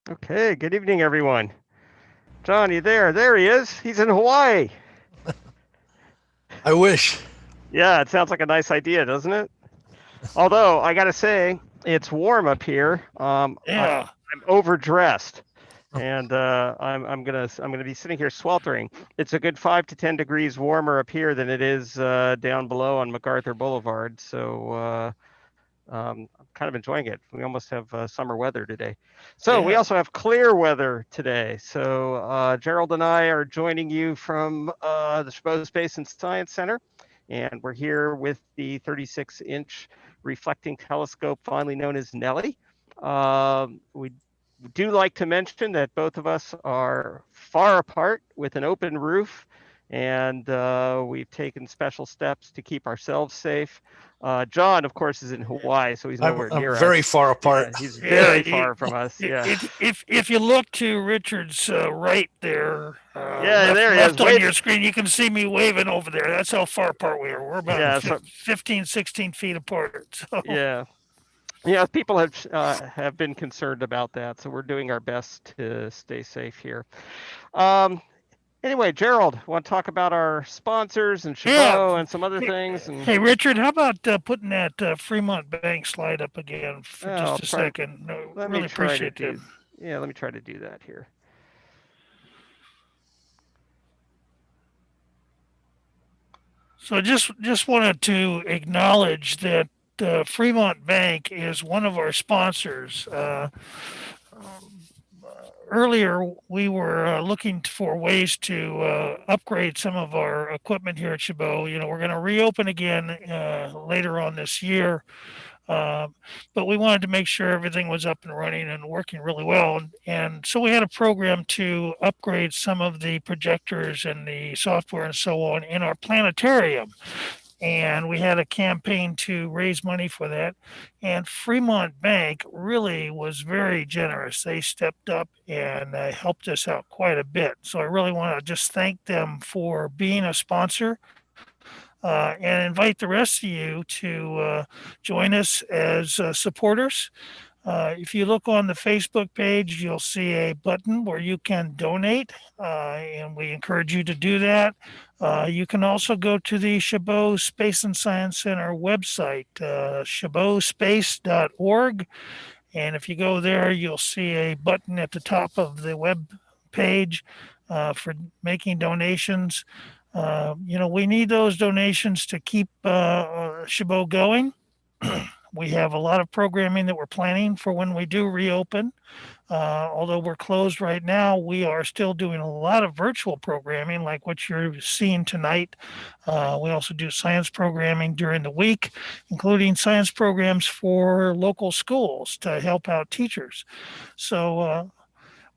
Okay, good evening, everyone. John, you there? There he is. He's in Hawaii. I wish. Yeah, it sounds like a nice idea, doesn't it? Although I gotta say, it's warm up here. Yeah. I'm overdressed, and I'm gonna be sitting here sweltering. It's a good 5 to 10 degrees warmer up here than it is down below on MacArthur Boulevard. So I'm kind of enjoying it. We almost have summer weather today. So we Yeah. also have clear weather today. So Gerald and I are joining you from the Chabot Space and Science Center. And we're here with the 36-inch reflecting telescope, finally known as Nellie. We do like to mention that both of us are far apart with an open roof, and we've taken special steps to keep ourselves safe. John, of course, is in Hawaii, so he's nowhere I'm near very us. far apart. Yeah, he's Yeah. very far from us. Yeah. If you look to Richard's right there, Yeah, there he is. left on Wait. your screen, you can see me waving over there. That's how far apart we are. We're about Yeah. So 15, 16 feet apart. So yeah. Yeah, people have been concerned about that, so we're doing our best to stay safe here. Um, anyway, Gerald, want to talk about our sponsors and yeah. Chabot and some other Hey, things? And hey, Richard, how about putting that Fremont Bank slide up again for oh, just I'll a try. second? No, Let me really try to appreciate that. do. Yeah, let me try to do that here. So just wanted to acknowledge that Fremont Bank is one of our sponsors. Earlier, we were looking for ways to upgrade some of our equipment here at Chabot. You know, we're going to reopen again later on this year, uh, but we wanted to make sure everything was up and running and working really well. And so we had a program to upgrade some of the projectors and the software and so on in our planetarium, and we had a campaign to raise money for that. And Fremont Bank really was very generous. They stepped up and helped us out quite a bit. So I really want to just thank them for being a sponsor and invite the rest of you to join us as supporters. If you look on the Facebook page, you'll see a button where you can donate, and we encourage you to do that. You can also go to the Chabot Space and Science Center website, chabotspace.org. And if you go there, you'll see a button at the top of the web page for making donations. We need those donations to keep Chabot going. We have a lot of programming that we're planning for when we do reopen. Although we're closed right now, we are still doing a lot of virtual programming, like what you're seeing tonight. We also do science programming during the week, including science programs for local schools to help out teachers. So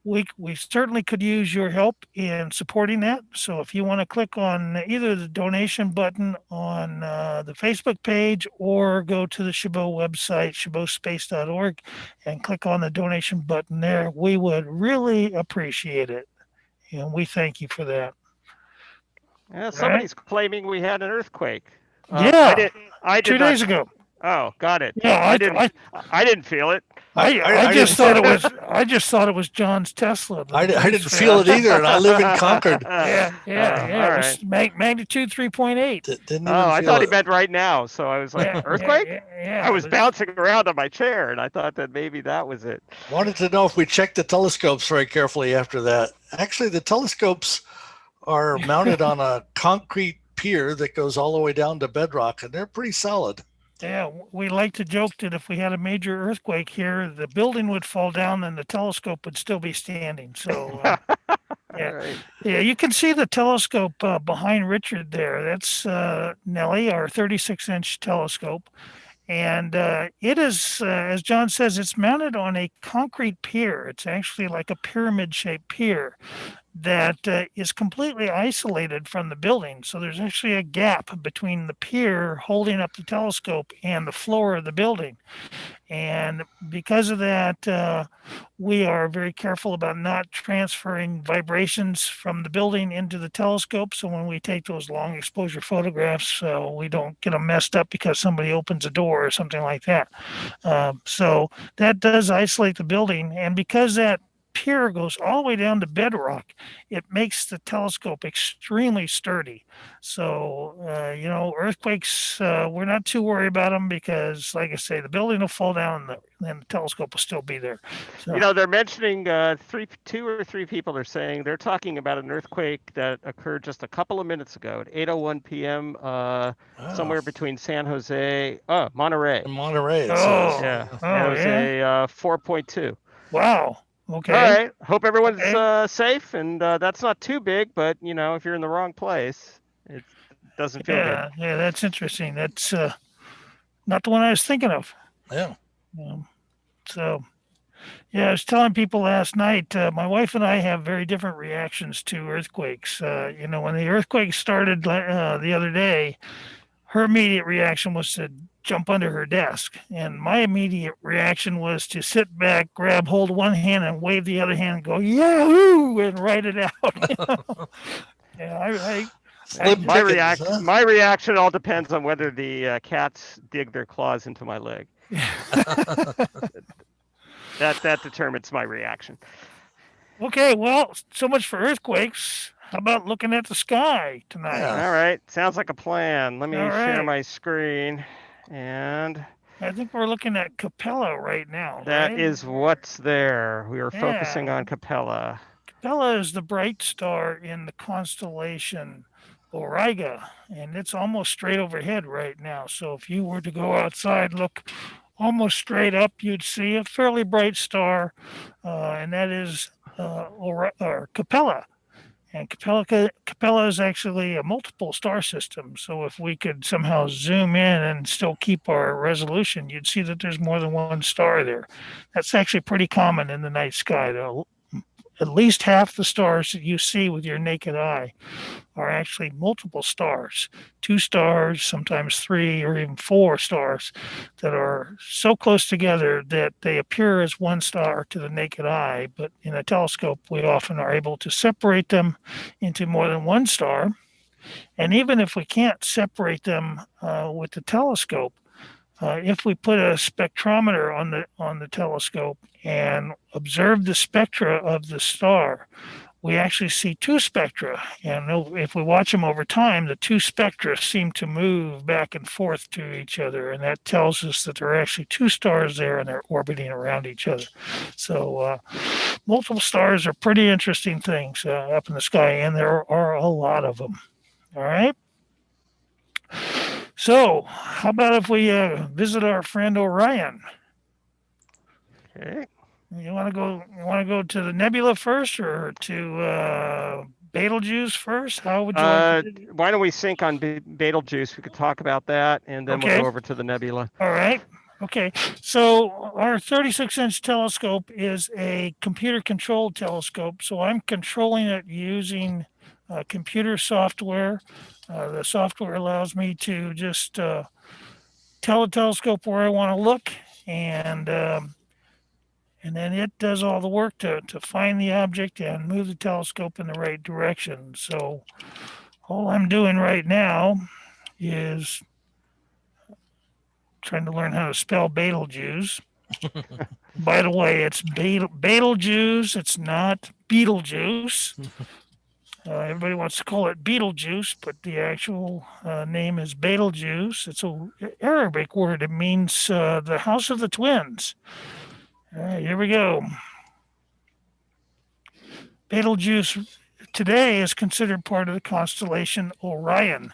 we certainly could use your help in supporting that. So if you want to click on either the donation button on the Facebook page or go to the Chabot website, chabotspace.org, and click on the donation button there, we would really appreciate it. And we thank you for that. Yeah, All right. somebody's claiming we had an earthquake. I Yeah. did. I did Two not. days ago. Oh, got it. Yeah. I didn't. I didn't feel it. I I just didn't thought it was I just thought it was John's Tesla that I was didn't feel failing. it either, and I live in Concord. Yeah. All It right. was magnitude 3.8. Didn't Oh, even I thought feel he it. meant right now. So I was like, earthquake? I It was was. bouncing around on my chair, and I thought that maybe that was it. Wanted to know if we checked the telescopes very carefully after that. Actually, the telescopes are mounted on a concrete pier that goes all the way down to bedrock, and they're pretty solid. Yeah, we like to joke that if we had a major earthquake here, the building would fall down and the telescope would still be standing. So, All yeah, right. yeah, you can see the telescope behind Richard there. That's Nellie, our 36-inch telescope. And it is, as John says, it's mounted on a concrete pier. It's actually like a pyramid shaped pier that is completely isolated from the building. So there's actually a gap between the pier holding up the telescope and the floor of the building. And because of that, we are very careful about not transferring vibrations from the building into the telescope. So when we take those long exposure photographs, we don't get them messed up because somebody opens a door or something like that. So that does isolate the building. And because that pier goes all the way down to bedrock. It makes the telescope extremely sturdy. So, earthquakes, we're not too worried about them because, like I say, the building will fall down and the telescope will still be there. So, They're mentioning two or three people are saying they're talking about an earthquake that occurred just a couple of minutes ago at 8:01 p.m. Somewhere between San Jose, Monterey. In Monterey, it Oh, says. Yeah, oh, and it was yeah. a 4.2. Wow. All Okay. right. Hope everyone's Okay. safe, and that's not too big, but if you're in the wrong place, it doesn't feel good. Yeah, that's interesting. That's not the one I was thinking of. Yeah. So, yeah, I was telling people last night, my wife and I have very different reactions to earthquakes. When the earthquake started the other day, her immediate reaction was to jump under her desk. And my immediate reaction was to sit back, hold one hand and wave the other hand and go, Yahoo! And write it out. Yeah, my reaction all depends on whether the cats dig their claws into my leg. That determines my reaction. Okay, well, so much for earthquakes. How about looking at the sky tonight? Yeah. All right, sounds like a plan. Let me All share right. my screen, and I think we're looking at Capella right now. that right? is what's there. We are focusing Yeah. on Capella. Capella is the bright star in the constellation Auriga, and it's almost straight overhead right now. So if you were to go outside, look almost straight up, you'd see a fairly bright star, and that is Capella. And Capella is actually a multiple star system. So if we could somehow zoom in and still keep our resolution, you'd see that there's more than one star there. That's actually pretty common in the night sky, though. At least half the stars that you see with your naked eye are actually multiple stars, 2 stars, sometimes 3 or even 4 stars that are so close together that they appear as one star to the naked eye. But in a telescope, we often are able to separate them into more than one star. And even if we can't separate them with the telescope, if we put a spectrometer on the telescope and observe the spectra of the star, we actually see 2 spectra. And if we watch them over time, the 2 spectra seem to move back and forth to each other. And that tells us that there are actually 2 stars there and they're orbiting around each other. So multiple stars are pretty interesting things up in the sky, and there are a lot of them. All right. So, how about if we visit our friend Orion? Okay. You want to go? You want to go to the Nebula first, or to Betelgeuse first? How would you like to do? Why don't we sync on Betelgeuse? We could talk about that, and then we'll go over to the Nebula. All right. Okay. So our 36-inch telescope is a computer-controlled telescope. So I'm controlling it using computer software. The software allows me to just tell the telescope where I want to look, and then it does all the work to find the object and move the telescope in the right direction. So all I'm doing right now is trying to learn how to spell Betelgeuse. By the way, it's Betelgeuse. It's not Beetlejuice. Everybody wants to call it Betelgeuse, but the actual name is Betelgeuse. It's an Arabic word. It means the house of the twins. All right, here we go. Betelgeuse today is considered part of the constellation Orion,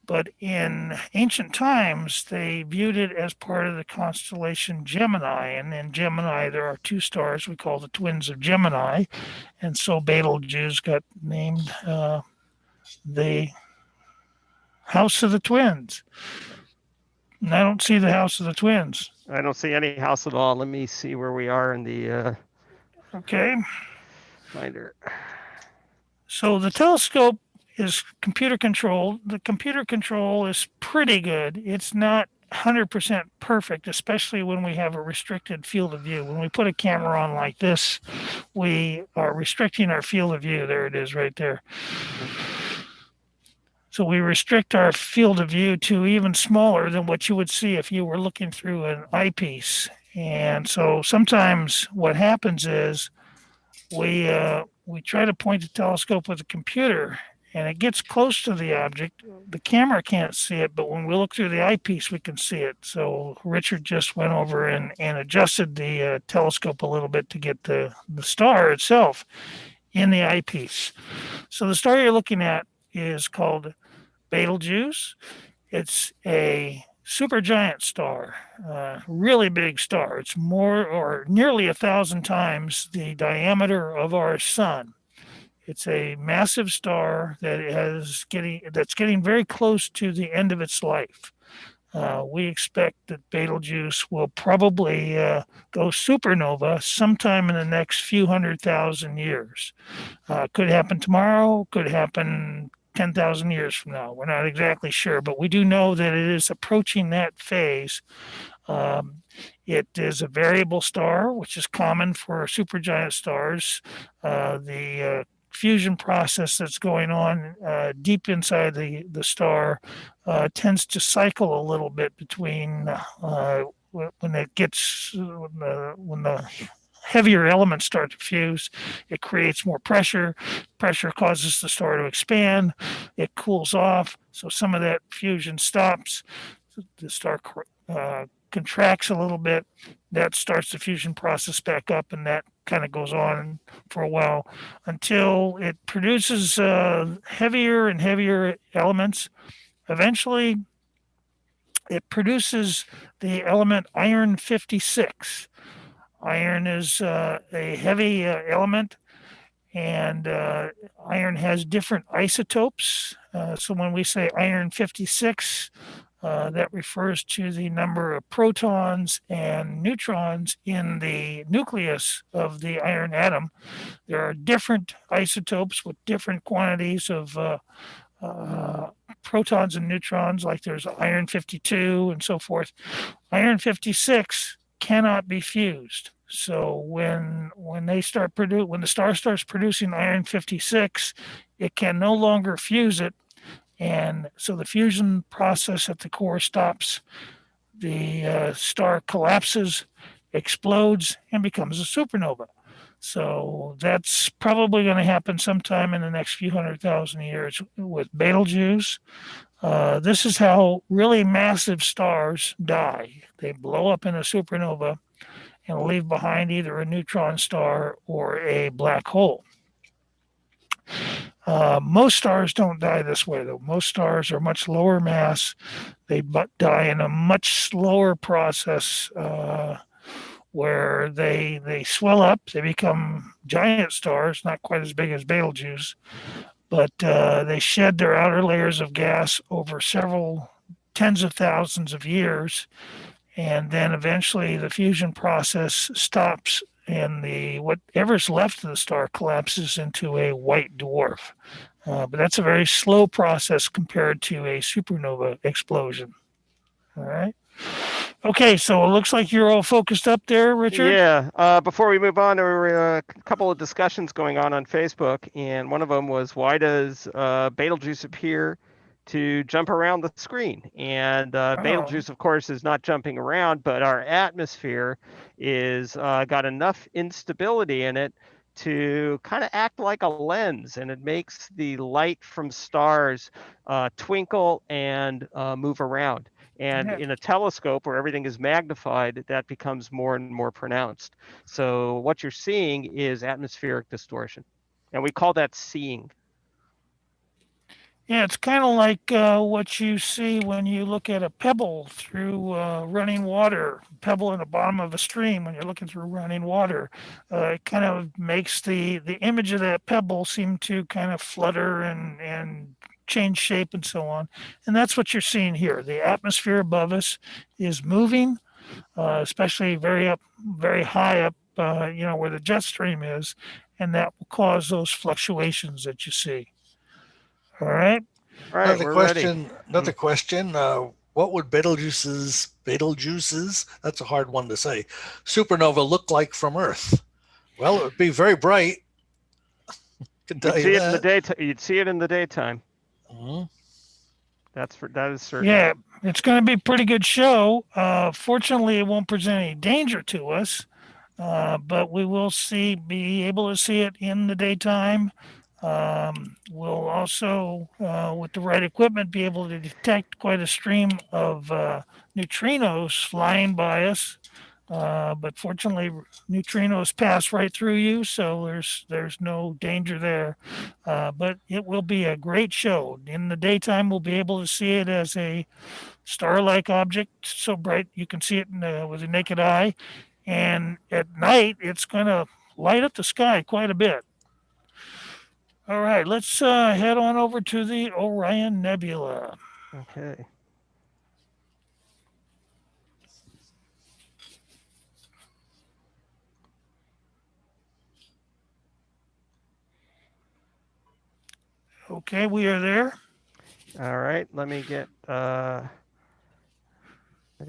but in ancient times, they viewed it as part of the constellation Gemini. And in Gemini, there are 2 stars we call the twins of Gemini. And so Betelgeuse got named the House of the Twins. And I don't see the House of the Twins. I don't see any house at all. Let me see where we are in the Okay. finder. So the telescope is computer controlled. The computer control is pretty good. It's not 100% perfect, especially when we have a restricted field of view. When we put a camera on like this, we are restricting our field of view. There it is right there. So we restrict our field of view to even smaller than what you would see if you were looking through an eyepiece. And so sometimes what happens is we try to point the telescope with a computer, and it gets close to the object. The camera can't see it, but when we look through the eyepiece, we can see it. So Richard just went over and adjusted the telescope a little bit to get the star itself in the eyepiece. So the star you're looking at is called Betelgeuse. It's a supergiant star, really big star. It's more or nearly 1,000 times the diameter of our sun. It's a massive star that's getting very close to the end of its life. We expect that Betelgeuse will probably go supernova sometime in the next few 100,000 years. Could happen tomorrow, could happen 10,000 years from now. We're not exactly sure, but we do know that it is approaching that phase. It is a variable star, which is common for supergiant stars. The fusion process that's going on deep inside the star tends to cycle a little bit between when the heavier elements start to fuse, it creates more pressure. Pressure causes the star to expand. It cools off, so some of that fusion stops. The star contracts a little bit. That starts the fusion process back up, and that kind of goes on for a while until it produces heavier and heavier elements. Eventually, it produces the element iron 56. Iron is a heavy element, and iron has different isotopes. So when we say iron 56, that refers to the number of protons and neutrons in the nucleus of the iron atom. There are different isotopes with different quantities of protons and neutrons, like there's iron 52 and so forth. Iron 56 cannot be fused. So when the star starts producing iron 56, it can no longer fuse it, and so the fusion process at the core stops. The star collapses, explodes, and becomes a supernova. So that's probably going to happen sometime in the next few 100,000 years with Betelgeuse. This is how really massive stars die. They blow up in a supernova and leave behind either a neutron star or a black hole. Most stars don't die this way, though. Most stars are much lower mass. They die in a much slower process where they swell up. They become giant stars, not quite as big as Betelgeuse, but they shed their outer layers of gas over several tens of thousands of years. And then eventually the fusion process stops, and whatever's left of the star collapses into a white dwarf. But that's a very slow process compared to a supernova explosion. All right. Okay, so it looks like you're all focused up there, Richard. Yeah. Before we move on, there were a couple of discussions going on Facebook, and one of them was, why does Betelgeuse appear to jump around the screen? And Betelgeuse, of course, is not jumping around, but our atmosphere is got enough instability in it to kind of act like a lens, and it makes the light from stars twinkle and move around. And in a telescope where everything is magnified, that becomes more and more pronounced. So what you're seeing is atmospheric distortion, and we call that seeing. Yeah, it's kind of like what you see when you look at a pebble through running water, pebble in the bottom of a stream when you're looking through running water. It kind of makes the image of that pebble seem to kind of flutter and change shape and so on. And that's what you're seeing here. The atmosphere above us is moving, especially very high up, where the jet stream is, and that will cause those fluctuations that you see. All right. All right. Another question. What would Betelgeuse's, that's a hard one to say, supernova look like from Earth? Well, it would be very bright. You'd see it in the daytime. Mm-hmm. That is certain. Yeah, it's going to be a pretty good show. Fortunately, it won't present any danger to us. but we will be able to see it in the daytime. We'll also, with the right equipment, be able to detect quite a stream of neutrinos flying by us. But fortunately, neutrinos pass right through you, so there's no danger there. But it will be a great show. In the daytime, we'll be able to see it as a star-like object, so bright you can see it with the naked eye. And at night, it's going to light up the sky quite a bit. All right, let's head on over to the Orion Nebula. Okay. Okay, we are there. All right. Let me get ready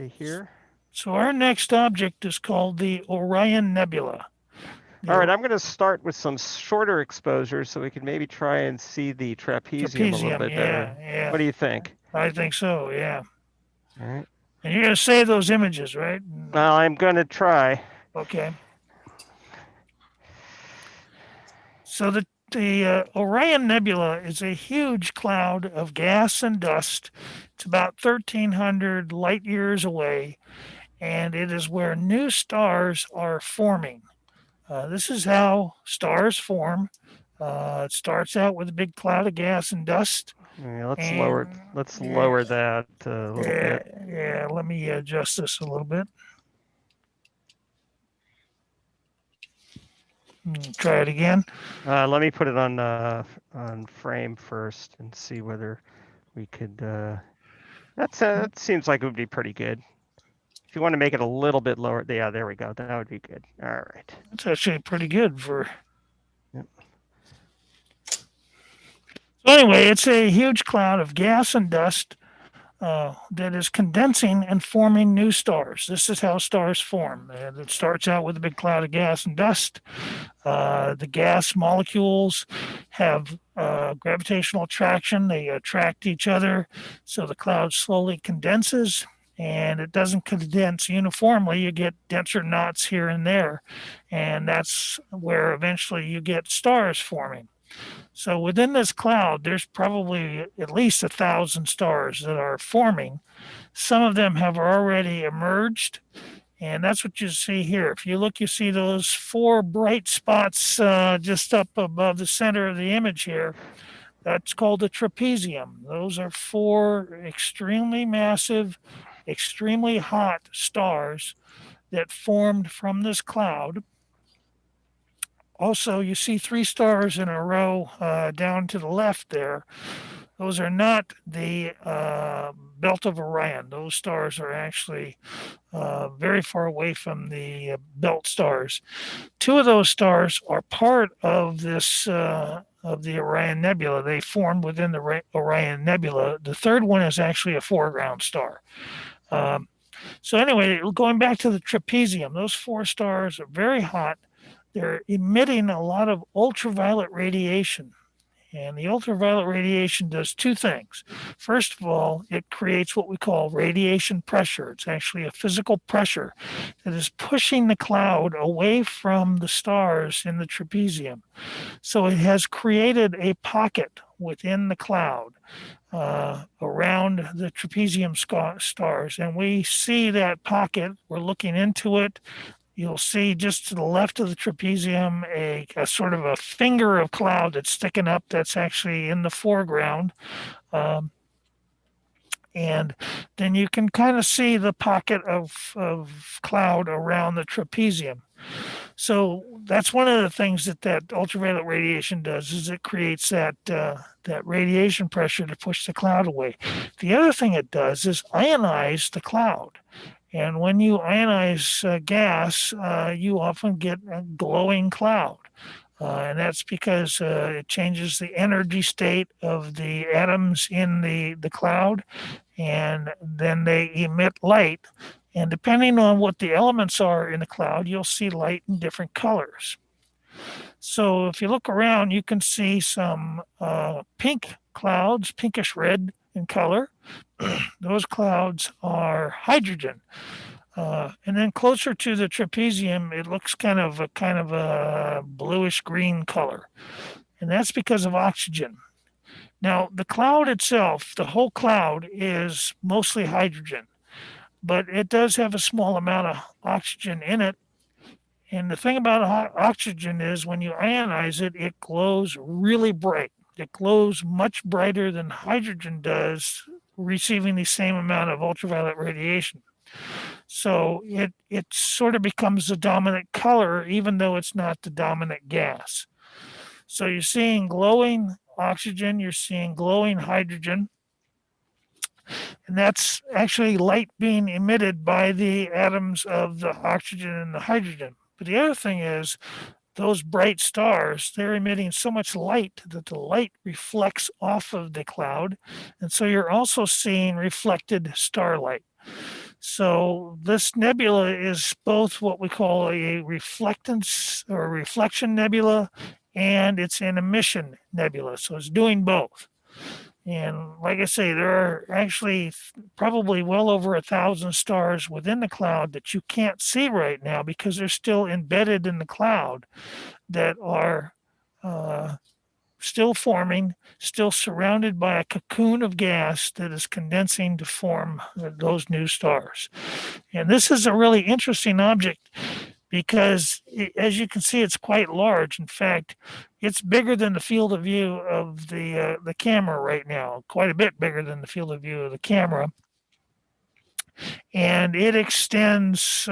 here. So our next object is called the Orion Nebula. All right, I'm going to start with some shorter exposures so we can maybe try and see the trapezium a little bit better. Yeah. What do you think? I think so, yeah. All right. And you're going to save those images, right? Well, I'm going to try. Okay. So the Orion Nebula is a huge cloud of gas and dust. It's about 1,300 light years away, and it is where new stars are forming. This is how stars form. It starts out with a big cloud of gas and dust. Yeah, let's lower that a little bit. Yeah, let me adjust this a little bit. Try it again. Let me put it on frame first and see whether we could. That seems like it would be pretty good. If you want to make it a little bit lower, yeah, there we go. That would be good. All right. That's actually pretty good for. Yep. So anyway, it's a huge cloud of gas and dust that is condensing and forming new stars. This is how stars form. It starts out with a big cloud of gas and dust. The gas molecules have gravitational attraction. They attract each other. So the cloud slowly condenses, and it doesn't condense uniformly. You get denser knots here and there. And that's where eventually you get stars forming. So within this cloud, there's probably at least 1,000 stars that are forming. Some of them have already emerged, and that's what you see here. If you look, you see those 4 bright spots just up above the center of the image here. That's called the trapezium. Those are 4 extremely massive, extremely hot stars that formed from this cloud. Also, you see 3 stars in a row down to the left there. Those are not the belt of Orion. Those stars are actually very far away from the belt stars. 2 of those stars are part of this of the Orion Nebula. They formed within the Orion Nebula. The third one is actually a foreground star. So anyway, going back to the trapezium, those 4 stars are very hot. They're emitting a lot of ultraviolet radiation. And the ultraviolet radiation does 2 things. First of all, it creates what we call radiation pressure. It's actually a physical pressure that is pushing the cloud away from the stars in the trapezium. So it has created a pocket within the cloud around the trapezium stars. And we see that pocket. We're looking into it. You'll see just to the left of the trapezium a sort of a finger of cloud that's sticking up that's actually in the foreground. And then you can kind of see the pocket of cloud around the trapezium. So that's one of the things that ultraviolet radiation does is it creates that radiation pressure to push the cloud away. The other thing it does is ionize the cloud. And when you ionize gas, you often get a glowing cloud. And that's because it changes the energy state of the atoms in the cloud, and then they emit light. And depending on what the elements are in the cloud, you'll see light in different colors. So if you look around, you can see some pink clouds, pinkish red in color. Those clouds are hydrogen. And then closer to the trapezium, it looks kind of a bluish green color, and that's because of oxygen. Now, the cloud itself, the whole cloud is mostly hydrogen, but it does have a small amount of oxygen in it. And the thing about oxygen is when you ionize it, it glows really bright. It glows much brighter than hydrogen does, receiving the same amount of ultraviolet radiation. So it sort of becomes the dominant color, even though it's not the dominant gas. So you're seeing glowing oxygen, you're seeing glowing hydrogen, and that's actually light being emitted by the atoms of the oxygen and the hydrogen. But the other thing is, those bright stars, they're emitting so much light that the light reflects off of the cloud. And so you're also seeing reflected starlight. So this nebula is both what we call a reflectance or reflection nebula, and it's an emission nebula. So it's doing both. And like I say, there are actually probably well over 1,000 stars within the cloud that you can't see right now because they're still embedded in the cloud that are still forming, still surrounded by a cocoon of gas that is condensing to form those new stars. And this is a really interesting object because, as you can see, it's quite large. In fact, it's bigger than the field of view of the camera right now, quite a bit bigger than the field of view of the camera. And it extends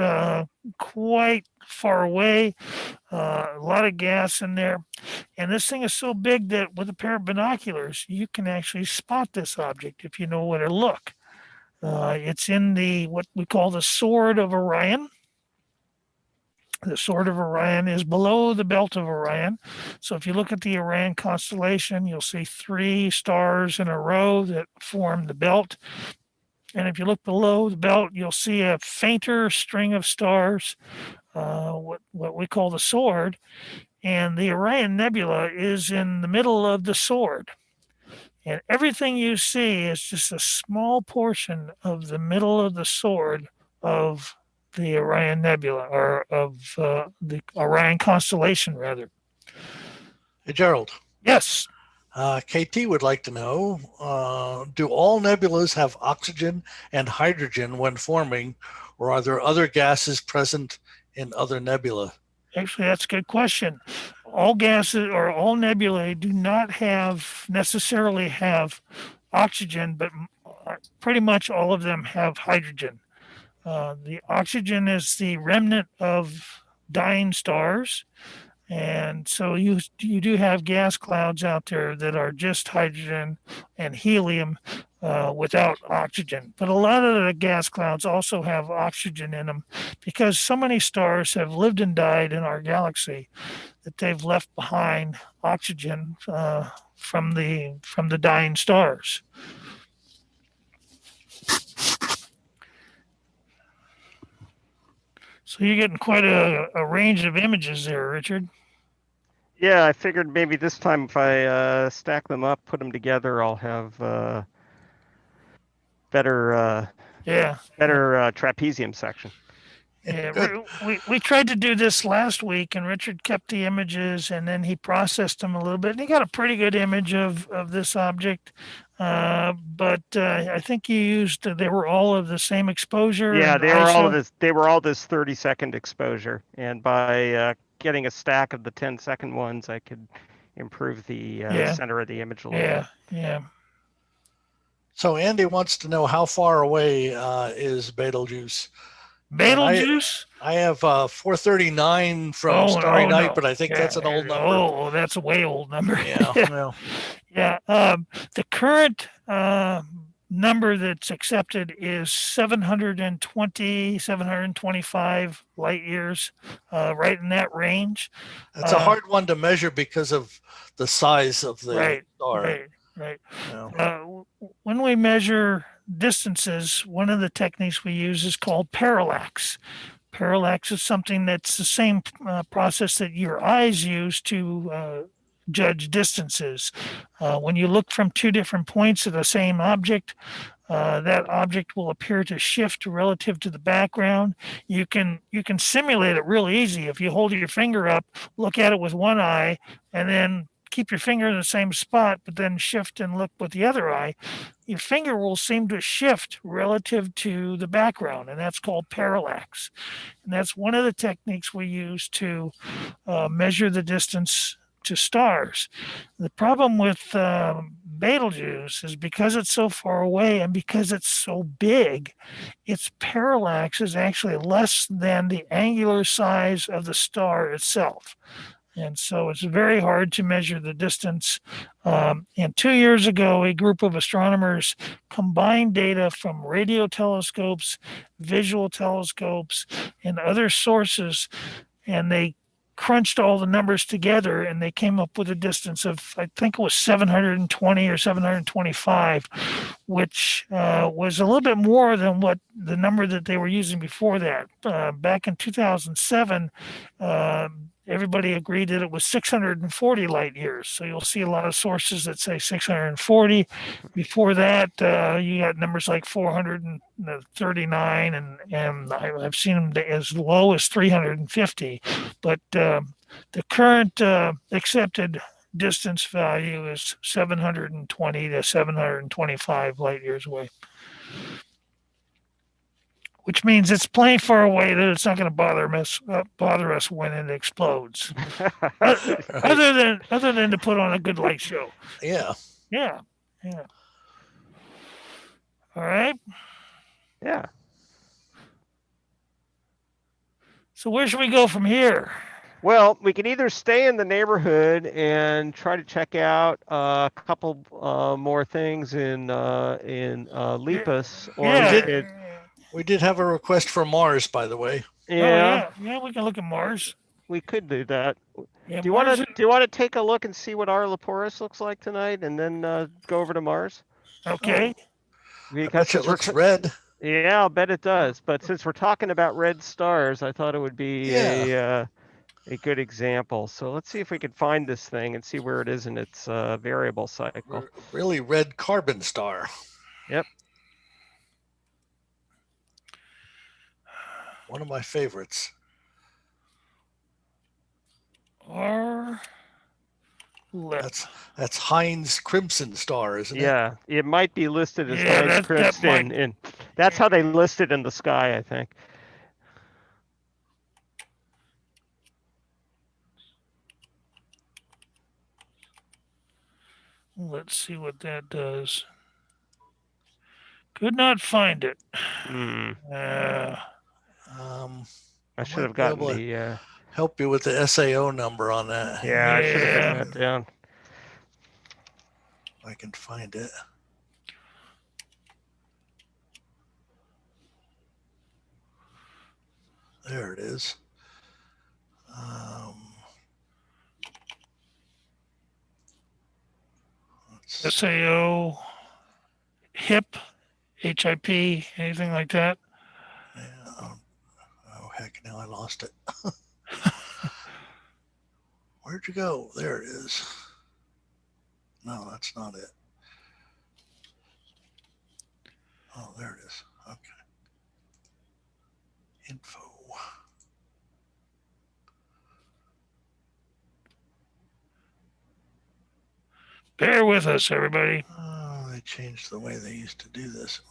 quite far away, a lot of gas in there. And this thing is so big that with a pair of binoculars, you can actually spot this object if you know where to look. It's in what we call the Sword of Orion. The Sword of Orion is below the belt of Orion. So if you look at the Orion constellation, you'll see 3 stars in a row that form the belt. And if you look below the belt, you'll see a fainter string of stars, what we call the sword. And the Orion Nebula is in the middle of the sword. And everything you see is just a small portion of the middle of the sword of the Orion Nebula, or of the Orion constellation, rather. Hey, Gerald. Yes. KT would like to know, do all nebulas have oxygen and hydrogen when forming, or are there other gases present in other nebula? Actually, that's a good question. All gases or all nebulae do not necessarily have oxygen, but pretty much all of them have hydrogen. The oxygen is the remnant of dying stars. And so you do have gas clouds out there that are just hydrogen and helium without oxygen. But a lot of the gas clouds also have oxygen in them because so many stars have lived and died in our galaxy that they've left behind oxygen from the dying stars. So you're getting quite a range of images there, Richard. Yeah, I figured maybe this time if I stack them up, put them together, I'll have better trapezium section. Yeah, we tried to do this last week, and Richard kept the images, and then he processed them a little bit, and he got a pretty good image of this object. But I think they were all of the same exposure. Yeah, they were all this 30-second exposure, and by getting a stack of the 10-second ones, I could improve the center of the image a little bit. Yeah. So Andy wants to know how far away is Betelgeuse? Betelgeuse? I have 439 from Starry Night, no. But I think that's an old number. Oh, that's a way old number. Yeah. Yeah. The current number that's accepted is 725 light years, right in that range. That's a hard one to measure because of the size of the star. Right. Yeah. When we measure distances, one of the techniques we use is called parallax. Parallax is something that's the same process that your eyes use to judge distances. When you look from 2 different points of the same object, that object will appear to shift relative to the background. You can simulate it real easy. If you hold your finger up, look at it with one eye, and then keep your finger in the same spot, but then shift and look with the other eye, your finger will seem to shift relative to the background, and that's called parallax. And that's one of the techniques we use to measure the distance to stars. The problem with Betelgeuse is because it's so far away and because it's so big, its parallax is actually less than the angular size of the star itself. And so it's very hard to measure the distance. And 2 years ago, a group of astronomers combined data from radio telescopes, visual telescopes, and other sources, and they crunched all the numbers together and they came up with a distance of, I think it was 720 or 725, which was a little bit more than what the number that they were using before that. Back in 2007, everybody agreed that it was 640 light years. So you'll see a lot of sources that say 640. Before that, you got numbers like 439, and I've seen them as low as 350. But the current accepted distance value is 720 to 725 light years away, which means it's plenty far away that it's not going to bother us when it explodes. other than to put on a good light show. Yeah. Yeah. All right. Yeah. So where should we go from here? Well, we can either stay in the neighborhood and try to check out a couple more things in Lepus, or we did have a request for Mars, by the way. Yeah, we can look at Mars. We could do that. Yeah, do you want to take a look and see what our Leporus looks like tonight, and then go over to Mars? Okay. Because it looks red. Yeah, I'll bet it does. But since we're talking about red stars, I thought it would be a good example. So let's see if we can find this thing and see where it is in its variable cycle. Really red carbon star. Yep. One of my favorites. That's Heinz Crimson Star, isn't it? Yeah, it might be listed as Heinz Crimson, and that's how they list it in the sky, I think. Let's see what that does. Could not find it. I should have gotten the help you with the SAO number on that. Yeah, I should have written that down. I can find it. There it is. SAO, HIP, HIP, anything like that? Yeah. Oh, heck, now I lost it. Where'd you go? There it is. No, that's not it. Oh, there it is. Okay. Info. Bear with us, everybody. Oh, they changed the way they used to do this.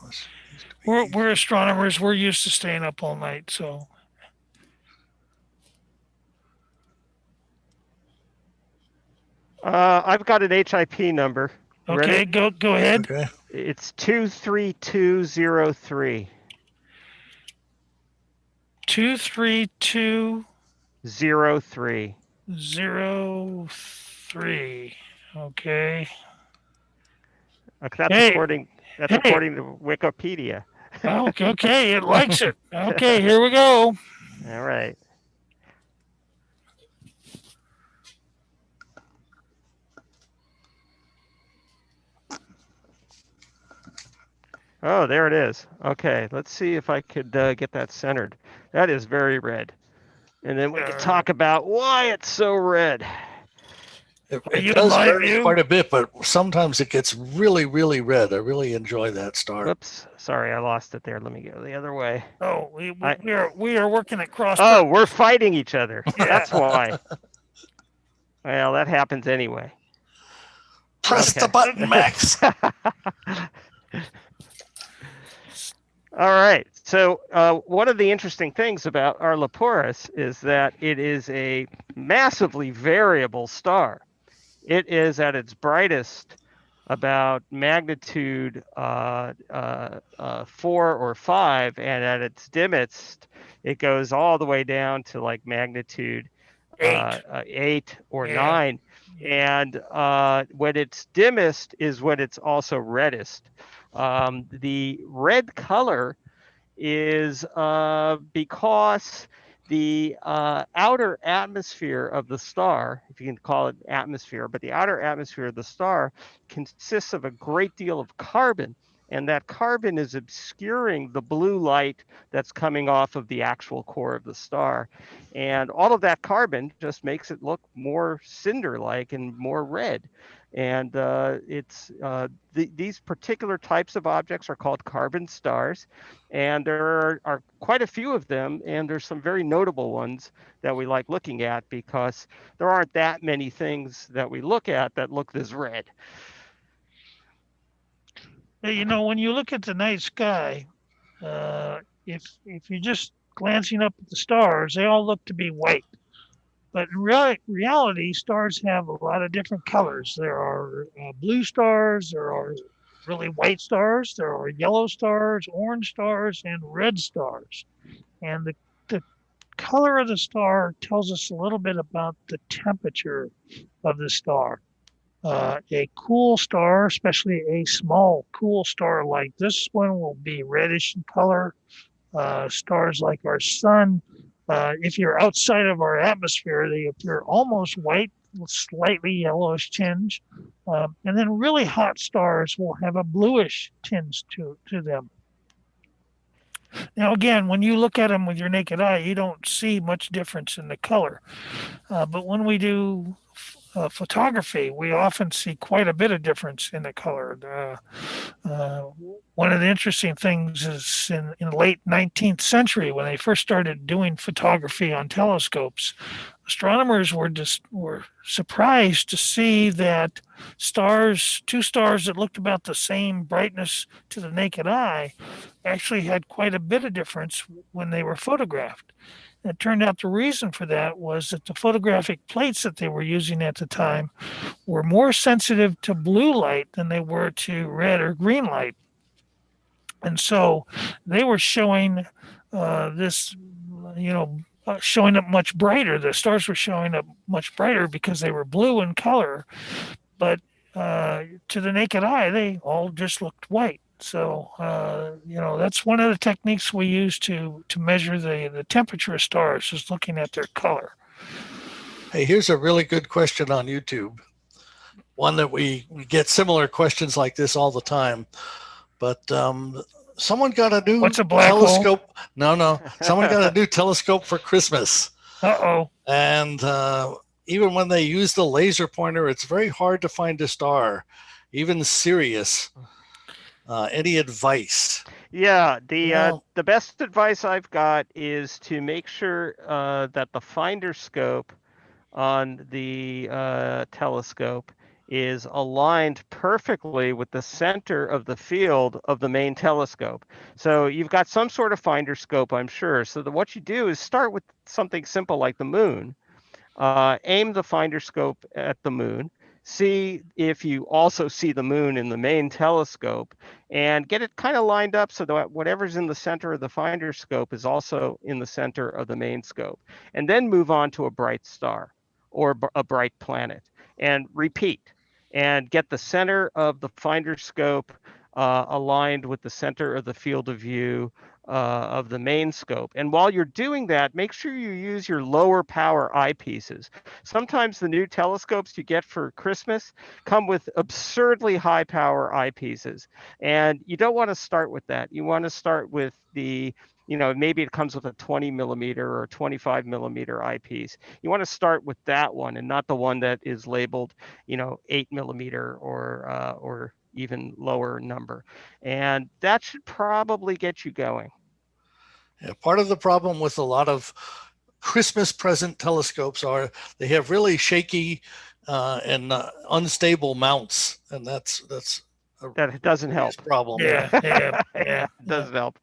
We're astronomers. We're used to staying up all night, so. I've got an HIP number. Okay, go ahead. Okay. It's 23203. 23203. 03. Okay. That's according to Wikipedia. Okay, it likes it. Okay, here we go. All right. Oh, there it is. Okay, let's see if I could get that centered. That is very red. And then we can talk about why it's so red. It does vary quite a bit, but sometimes it gets really, really red. I really enjoy that star. Whoops, sorry, I lost it there. Let me go the other way. Oh, we are working at cross. Oh, we're fighting each other. Yeah. That's why. Well, that happens anyway. Press the button, Max. All right. So one of the interesting things about our Leporis is that it is a massively variable star. It is at its brightest about magnitude 4 or 5, and at its dimmest, it goes all the way down to like magnitude 8 or 9. And when it's dimmest is when it's also reddest. The red color is because the outer atmosphere of the star, if you can call it atmosphere, but the outer atmosphere of the star consists of a great deal of carbon, and that carbon is obscuring the blue light that's coming off of the actual core of the star. And all of that carbon just makes it look more cinder-like and more red. And these particular types of objects are called carbon stars, and there are quite a few of them, and there's some very notable ones that we like looking at because there aren't that many things that we look at that look this red. You know, when you look at the night sky, if you're just glancing up at the stars, they all look to be white. But in reality, stars have a lot of different colors. There are blue stars, there are really white stars, there are yellow stars, orange stars, and red stars. And the color of the star tells us a little bit about the temperature of the star. A cool star, especially a small cool star like this one, will be reddish in color. Stars like our sun, if you're outside of our atmosphere, they appear almost white with slightly yellowish tinge. And then really hot stars will have a bluish tinge to them. Now, again, when you look at them with your naked eye, you don't see much difference in the color. But when we do photography, we often see quite a bit of difference in the color. One of the interesting things is in the late 19th century, when they first started doing photography on telescopes, astronomers were surprised to see that two stars that looked about the same brightness to the naked eye actually had quite a bit of difference when they were photographed. It turned out the reason for that was that the photographic plates that they were using at the time were more sensitive to blue light than they were to red or green light. And so they were showing showing up much brighter. The stars were showing up much brighter because they were blue in color. But to the naked eye, they all just looked white. So, that's one of the techniques we use to measure the temperature of stars, is looking at their color. Hey, here's a really good question on YouTube. One that we get similar questions like this all the time. But someone got a new telescope. No. Someone got a new telescope for Christmas. Uh-oh. And even when they use the laser pointer, it's very hard to find a star, even Sirius. Any advice? Yeah, the best advice I've got is to make sure that the finder scope on the telescope is aligned perfectly with the center of the field of the main telescope. So you've got some sort of finder scope, I'm sure. So what you do is start with something simple like the moon. Aim the finder scope at the moon. See if you also see the moon in the main telescope, and get it kind of lined up so that whatever's in the center of the finder scope is also in the center of the main scope. And then move on to a bright star or a bright planet and repeat, and get the center of the finder scope aligned with the center of the field of view of the main scope. And while you're doing that, make sure you use your lower power eyepieces. Sometimes the new telescopes you get for Christmas come with absurdly high power eyepieces, and you don't want to start with that. You want to start with the maybe it comes with a 20 millimeter or 25 millimeter eyepiece. You want to start with that one and not the one that is labeled, 8 millimeter or even lower number. And that should probably get you going. Yeah, part of the problem with a lot of Christmas present telescopes are they have really shaky and unstable mounts, and that's that doesn't help. Problem. Yeah. It doesn't help.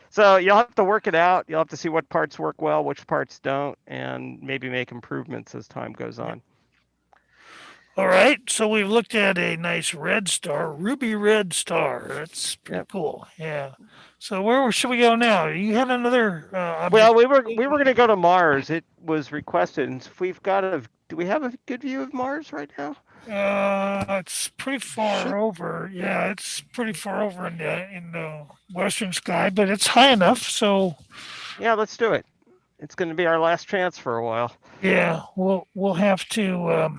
So you'll have to work it out. You'll have to see what parts work well, which parts don't, and maybe make improvements as time goes on. All right. So we've looked at a nice red star, ruby red star. That's pretty cool. Yeah. So where should we go now? You had another object. Well, we were going to go to Mars. It was requested, and if we've got do we have a good view of Mars right now? It's pretty far over. Yeah, it's pretty far over in the western sky, but it's high enough. So yeah, let's do it. It's going to be our last chance for a while. Yeah, we'll have to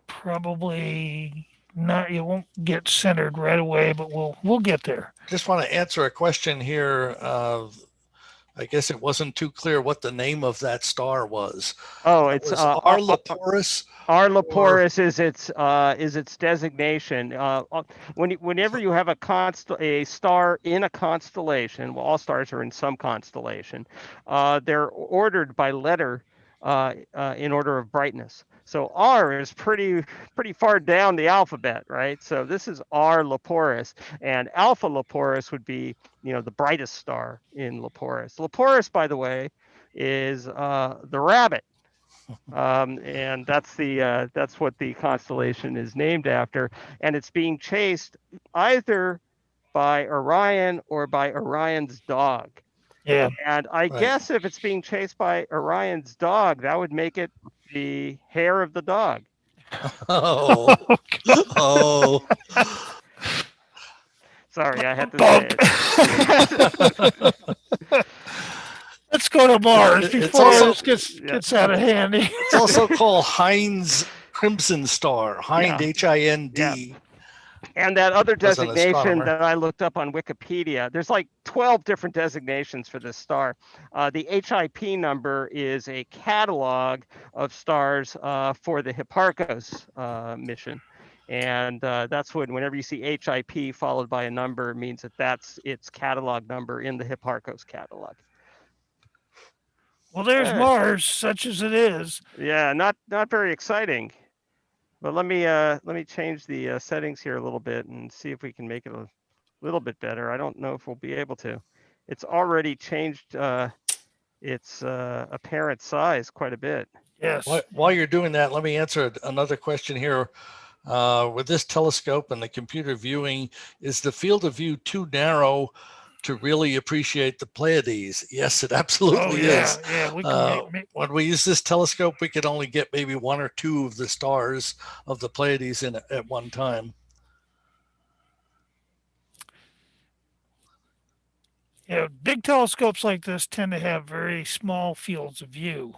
probably not. You won't get centered right away, but we'll get there. Just want to answer a question here. I guess it wasn't too clear what the name of that star was. Oh, it's R. Leporis. R. Leporis is its designation. Whenever you have a star in a constellation, well, all stars are in some constellation. They're ordered by letter in order of brightness. So R is pretty far down the alphabet, right? So this is R. Leporis, and Alpha Leporis would be, the brightest star in Leporis. Leporis, by the way, is the rabbit, and that's what the constellation is named after, and it's being chased either by Orion or by Orion's dog. Yeah. And I guess if it's being chased by Orion's dog, that would make it the hair of the dog. Oh. Oh. Sorry, I had to say it. Let's go to Mars before this gets out of hand. It's also called Heinz Crimson Star. Heinz, Hind. Yeah. And that other designation that I looked up on Wikipedia, there's like 12 different designations for this star. The HIP number is a catalog of stars for the Hipparcos mission. And that's whenever you see HIP followed by a number, it means that's its catalog number in the Hipparcos catalog. Well, there's Mars, such as it is. Yeah, not very exciting. But let me change the settings here a little bit and see if we can make it a little bit better. I don't know if we'll be able to. It's already changed its apparent size quite a bit. Yes. While you're doing that, let me answer another question here. With this telescope and the computer viewing, is the field of view too narrow to really appreciate the Pleiades? Yes, it absolutely is. Yeah, we can when we use this telescope, we could only get maybe one or two of the stars of the Pleiades in at one time. Yeah, big telescopes like this tend to have very small fields of view.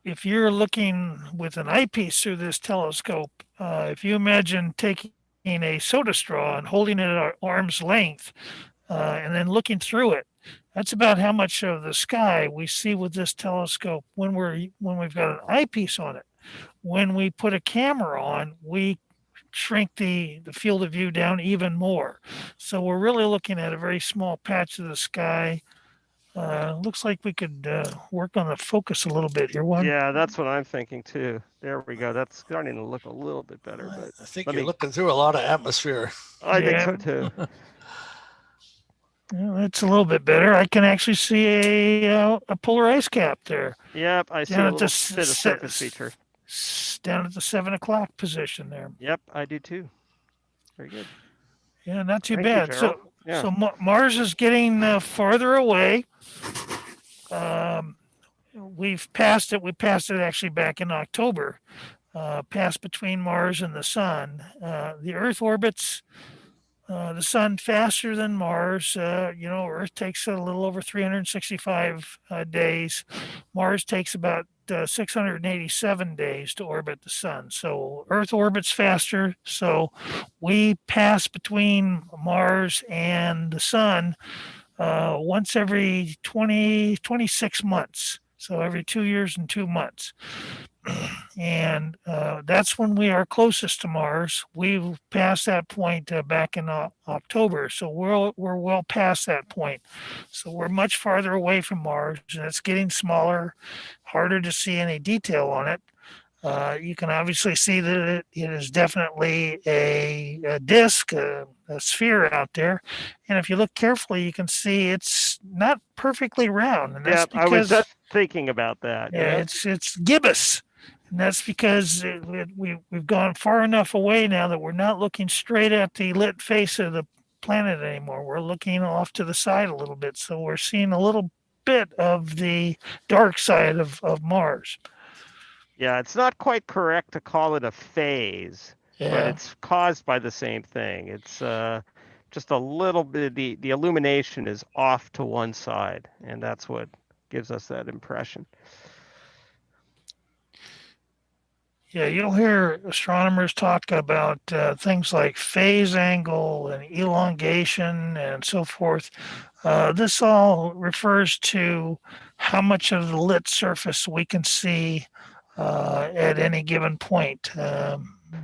If you're looking with an eyepiece through this telescope, if you imagine taking a soda straw and holding it at arm's length and then looking through it, that's about how much of the sky we see with this telescope when we've got an eyepiece on it. When we put a camera on, we shrink the field of view down even more. So we're really looking at a very small patch of the sky. Looks like we could work on the focus a little bit here. Yeah, that's what I'm thinking too. There we go. That's starting to look a little bit better. But I think you're looking through a lot of atmosphere. I think so too. Well, that's a little bit better. I can actually see a polar ice cap there. Yep, I see a little bit of surface feature. Down at the 7 o'clock position there. Yep, I do too. Very good. Yeah, not too Thank bad. You, So Mars is getting farther away. We've passed it. We passed it actually back in October. Passed between Mars and the Sun. The Earth orbits the Sun faster than Mars. Earth takes a little over 365 days. Mars takes about 687 days to orbit the sun. So Earth orbits faster. So we pass between Mars and the sun once every 26 months. So every 2 years and 2 months. And that's when we are closest to Mars. We've passed that point back in October, so we're well past that point. So we're much farther away from Mars, and it's getting smaller, harder to see any detail on it. You can obviously see that it is definitely a disk, a sphere out there. And if you look carefully, you can see it's not perfectly round. And that's I was because just thinking about that. yeah, it's gibbous. And that's because we've gone far enough away now that we're not looking straight at the lit face of the planet anymore. We're looking off to the side a little bit. So we're seeing a little bit of the dark side of Mars. Yeah, it's not quite correct to call it a phase, but Yeah. it's caused by the same thing. It's just a little bit, the illumination is off to one side, and that's what gives us that impression. Yeah, you'll hear astronomers talk about things like phase angle and elongation and so forth. This all refers to how much of the lit surface we can see at any given point.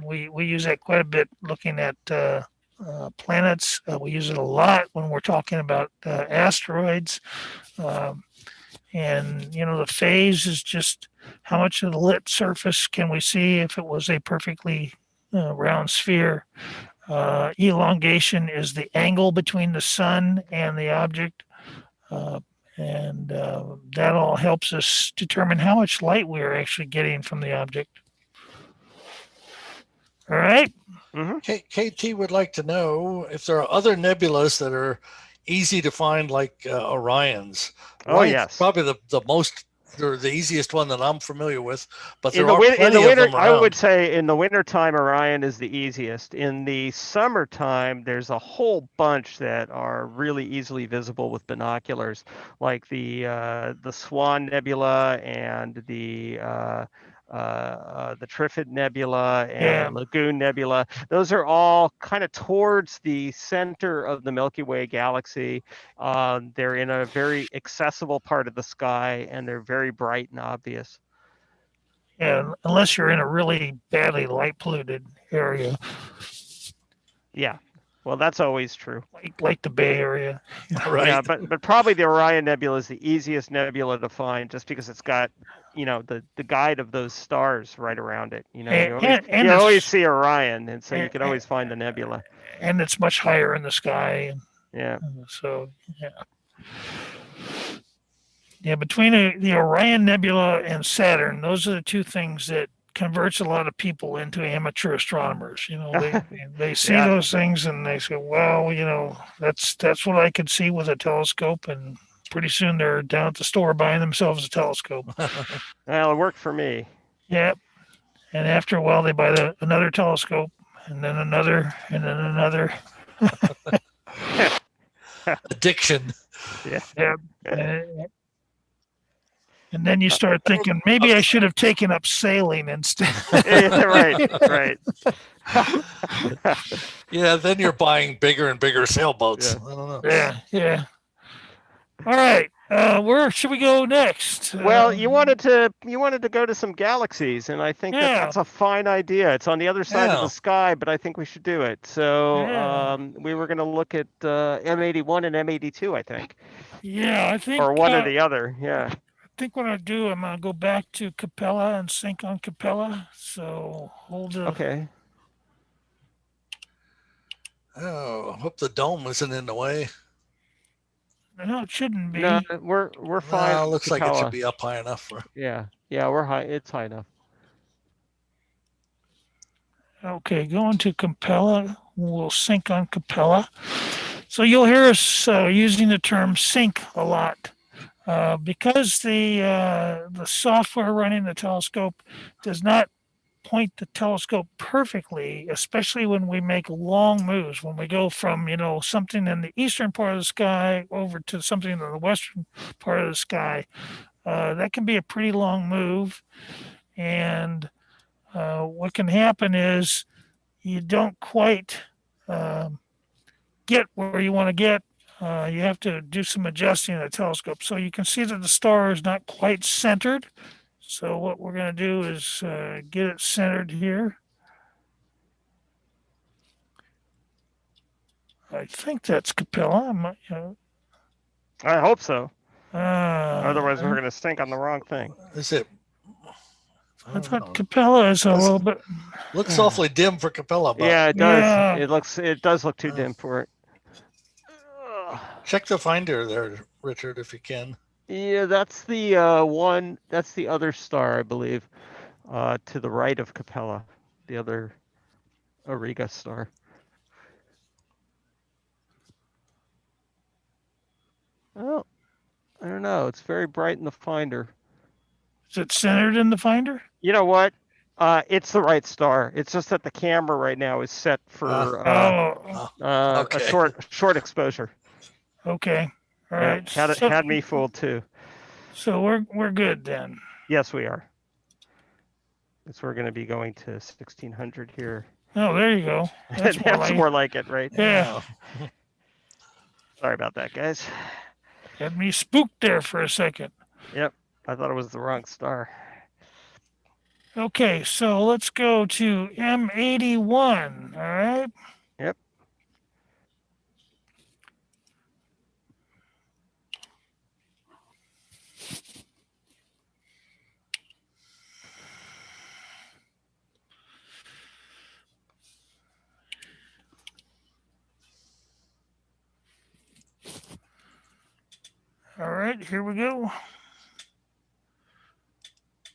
We use that quite a bit looking at planets. We use it a lot when we're talking about asteroids. And, you know, the phase is just how much of the lit surface can we see if it was a perfectly round sphere. Elongation is the angle between the sun and the object. And that all helps us determine how much light we are actually getting from the object. All right. KT would like to know if there are other nebulas that are easy to find, like Orion's. Orion's yes, probably the easiest one that I'm familiar with, but there in the are plenty winter, of them around. I would say in the wintertime, Orion is the easiest. In the summertime, there's a whole bunch that are really easily visible with binoculars, like the Swan Nebula and the Trifid Nebula and Lagoon Nebula. Those are all kind of towards the center of the Milky Way galaxy. They're in a very accessible part of the sky, and they're very bright and obvious. Yeah, unless you're in a really badly light polluted area. Yeah. Well, that's always true. Like the Bay Area. Right. Yeah, but probably the Orion Nebula is the easiest nebula to find, just because it's got, you know, the guide of those stars right around it. You know, you always see Orion, and so you can always find the nebula. And it's much higher in the sky. Yeah. So yeah, between the Orion Nebula and Saturn, those are the two things that converts a lot of people into amateur astronomers. You know, they see those things and they say, well, you know, that's what I could see with a telescope, and pretty soon they're down at the store buying themselves a telescope. Well, it worked for me. Yep. And after a while, they buy another telescope, and then another, and then another. Addiction. Yeah. And then you start thinking, maybe I should have taken up sailing instead. Right. Yeah, then you're buying bigger and bigger sailboats. Yeah. I don't know. Yeah. All right. Where should we go next? Well, you wanted to go to some galaxies, and I think that's a fine idea. It's on the other side of the sky, but I think we should do it. So we were going to look at M81 and M82, I think. Yeah, I think. Or one or the other, yeah. I think what I'll do, I'm going to go back to Capella and sync on Capella. So hold it. Okay. Oh, I hope the dome isn't in the way. No, it shouldn't be. No, we're fine. No, looks like it should be up high enough. Yeah, we're high. It's high enough. Okay, going to Capella. We'll sync on Capella. So you'll hear us using the term sync a lot. Because the software running the telescope does not point the telescope perfectly, especially when we make long moves, when we go from, you know, something in the eastern part of the sky over to something in the western part of the sky, that can be a pretty long move. And what can happen is you don't quite get where you want to get. You have to do some adjusting of the telescope. So you can see that the star is not quite centered. So what we're going to do is get it centered here. I think that's Capella. I hope so. Otherwise, we're going to stink on the wrong thing. Is it? I thought Capella is a little bit. Looks awfully dim for Capella. But yeah, it does. Yeah. It does look too dim for it. Check the finder there, Richard, if you can. Yeah, that's the one. That's the other star, I believe, to the right of Capella, the other Auriga star. Oh, I don't know. It's very bright in the finder. Is it centered in the finder? You know what? It's the right star. It's just that the camera right now is set for okay. a short exposure. Okay. All right. Had me fooled too. So we're good then. Yes, we are. So we're going to be going to 1600 here. Oh, there you go. That's more like it, right? Yeah. Sorry about that, guys. Had me spooked there for a second. Yep. I thought it was the wrong star. Okay, so let's go to M81. All right. Yep. All right, here we go.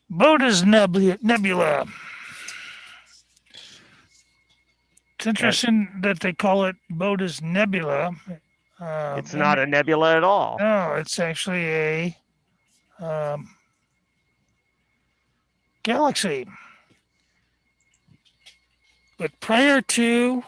Bode's Nebula. It's interesting that they call it Bode's Nebula. It's not a nebula at all. No, it's actually a galaxy. But prior to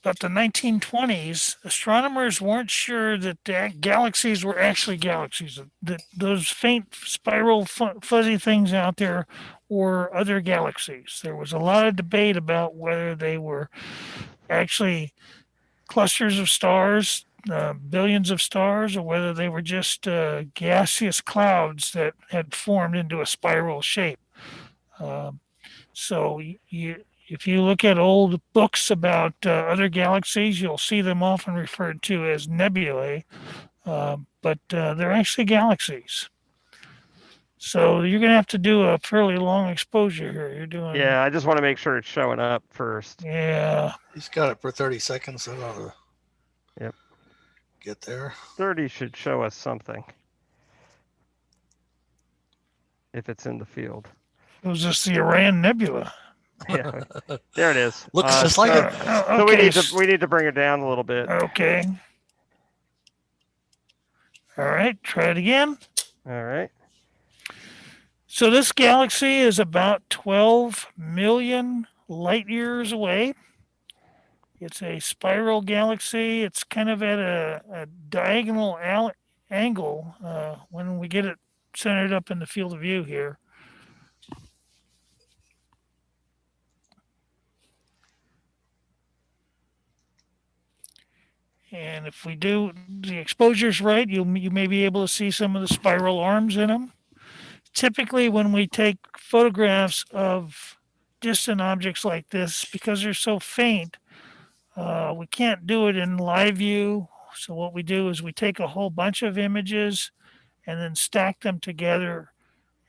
about the 1920s, astronomers weren't sure that galaxies were actually galaxies, that those faint spiral fuzzy things out there were other galaxies. There was a lot of debate about whether they were actually clusters of stars, billions of stars, or whether they were just gaseous clouds that had formed into a spiral shape. So if you look at old books about other galaxies, you'll see them often referred to as nebulae, but they're actually galaxies. So you're going to have to do a fairly long exposure here. You're doing. Yeah, I just want to make sure it's showing up first. Yeah. He's got it for 30 seconds. I ought to get there. 30 should show us something. If it's in the field. It was just the Orion Nebula. Yeah, there it is. Looks just like it. So we need to bring it down a little bit. Okay. All right, try it again. All right. So this galaxy is about 12 million light years away. It's a spiral galaxy. It's kind of at a diagonal angle when we get it centered up in the field of view here. And if we do the exposures right, you may be able to see some of the spiral arms in them. Typically, when we take photographs of distant objects like this, because they're so faint, we can't do it in live view. So what we do is we take a whole bunch of images and then stack them together.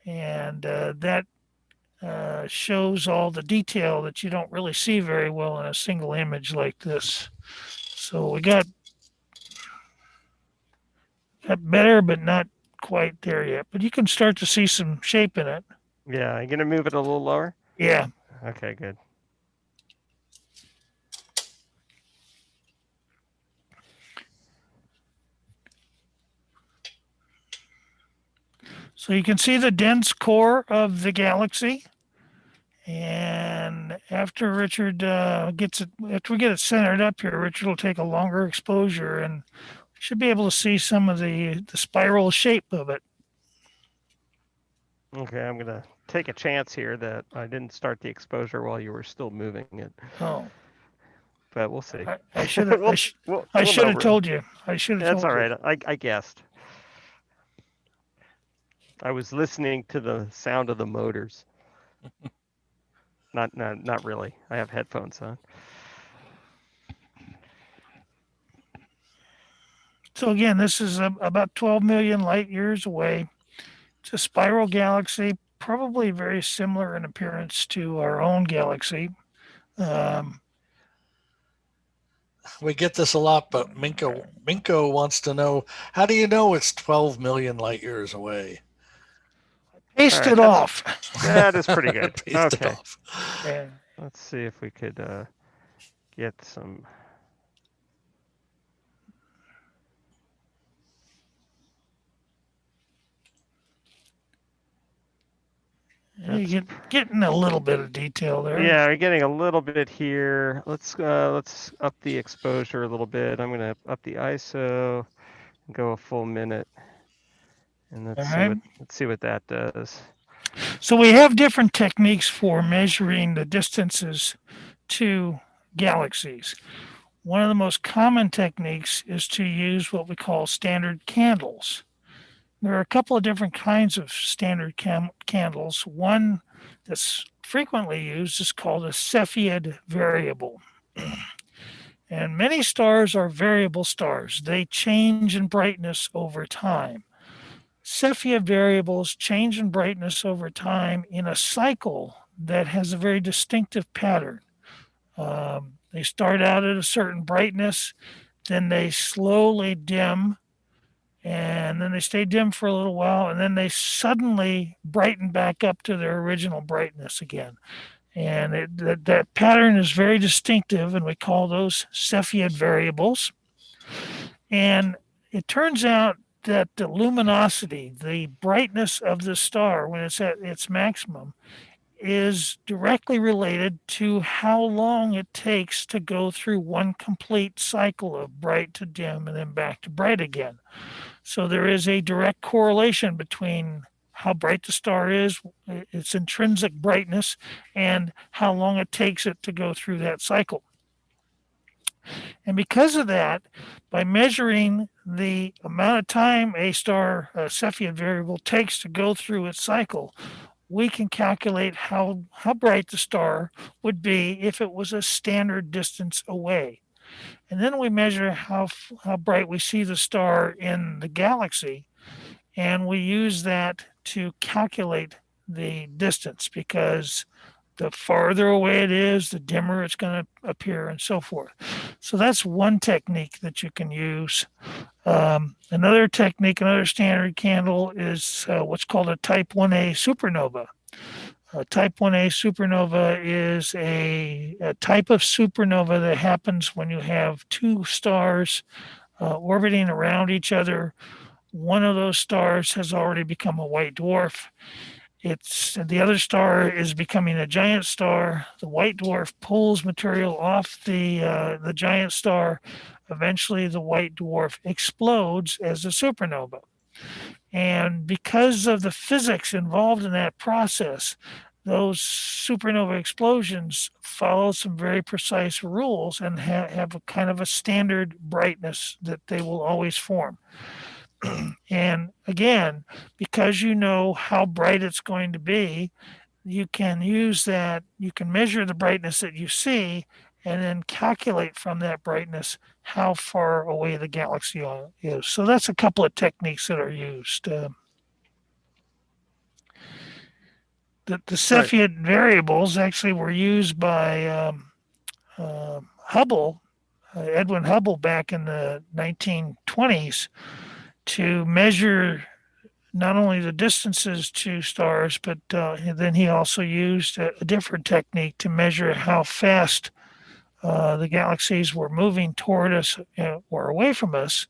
And that shows all the detail that you don't really see very well in a single image like this. So we got better, but not quite there yet. But you can start to see some shape in it. Yeah, you gonna move it a little lower? Yeah. Okay, good. So you can see the dense core of the galaxy. And after Richard after we get it centered up here, Richard will take a longer exposure and should be able to see some of the spiral shape of it. Okay, I'm going to take a chance here that I didn't start the exposure while you were still moving it. Oh. But we'll see. I should have told you. I should have told you. That's all right. I guessed. I was listening to the sound of the motors. Not really. I have headphones on. So again, this is about 12 million light years away. It's a spiral galaxy, probably very similar in appearance to our own galaxy. We get this a lot, but Minko wants to know, how do you know it's 12 million light years away? Paste it off. That is pretty good. Paste it off. Yeah. Let's see if we could get some. You're getting a little bit of detail there. Yeah, we're getting a little bit here. Let's up the exposure a little bit. I'm going to up the ISO and go a full minute. And let's see what that does. So we have different techniques for measuring the distances to galaxies. One of the most common techniques is to use what we call standard candles. There are a couple of different kinds of standard candles. One that's frequently used is called a Cepheid variable. And many stars are variable stars. They change in brightness over time. Cepheid variables change in brightness over time in a cycle that has a very distinctive pattern. They start out at a certain brightness, then they slowly dim, and then they stay dim for a little while, and then they suddenly brighten back up to their original brightness again. And that pattern is very distinctive, and we call those Cepheid variables. And it turns out that the luminosity, the brightness of the star when it's at its maximum, is directly related to how long it takes to go through one complete cycle of bright to dim and then back to bright again. So there is a direct correlation between how bright the star is, its intrinsic brightness, and how long it takes it to go through that cycle. And because of that, by measuring the amount of time a star, a Cepheid variable, takes to go through its cycle, we can calculate how bright the star would be if it was a standard distance away. And then we measure how bright we see the star in the galaxy, and we use that to calculate the distance, because the farther away it is, the dimmer it's going to appear, and so forth. So that's one technique that you can use. Another technique, another standard candle, is what's called a Type 1a supernova. Type 1a supernova is a type of supernova that happens when you have two stars orbiting around each other. One of those stars has already become a white dwarf. The other star is becoming a giant star. The white dwarf pulls material off the giant star. Eventually, the white dwarf explodes as a supernova. And because of the physics involved in that process, those supernova explosions follow some very precise rules and have a kind of a standard brightness that they will always form. And again, because you know how bright it's going to be, you can use that, you can measure the brightness that you see and then calculate from that brightness how far away the galaxy is. So that's a couple of techniques that are used. The Cepheid variables actually were used by Hubble, Edwin Hubble, back in the 1920s to measure not only the distances to stars, but then he also used a different technique to measure how fast the galaxies were moving toward us or away from us.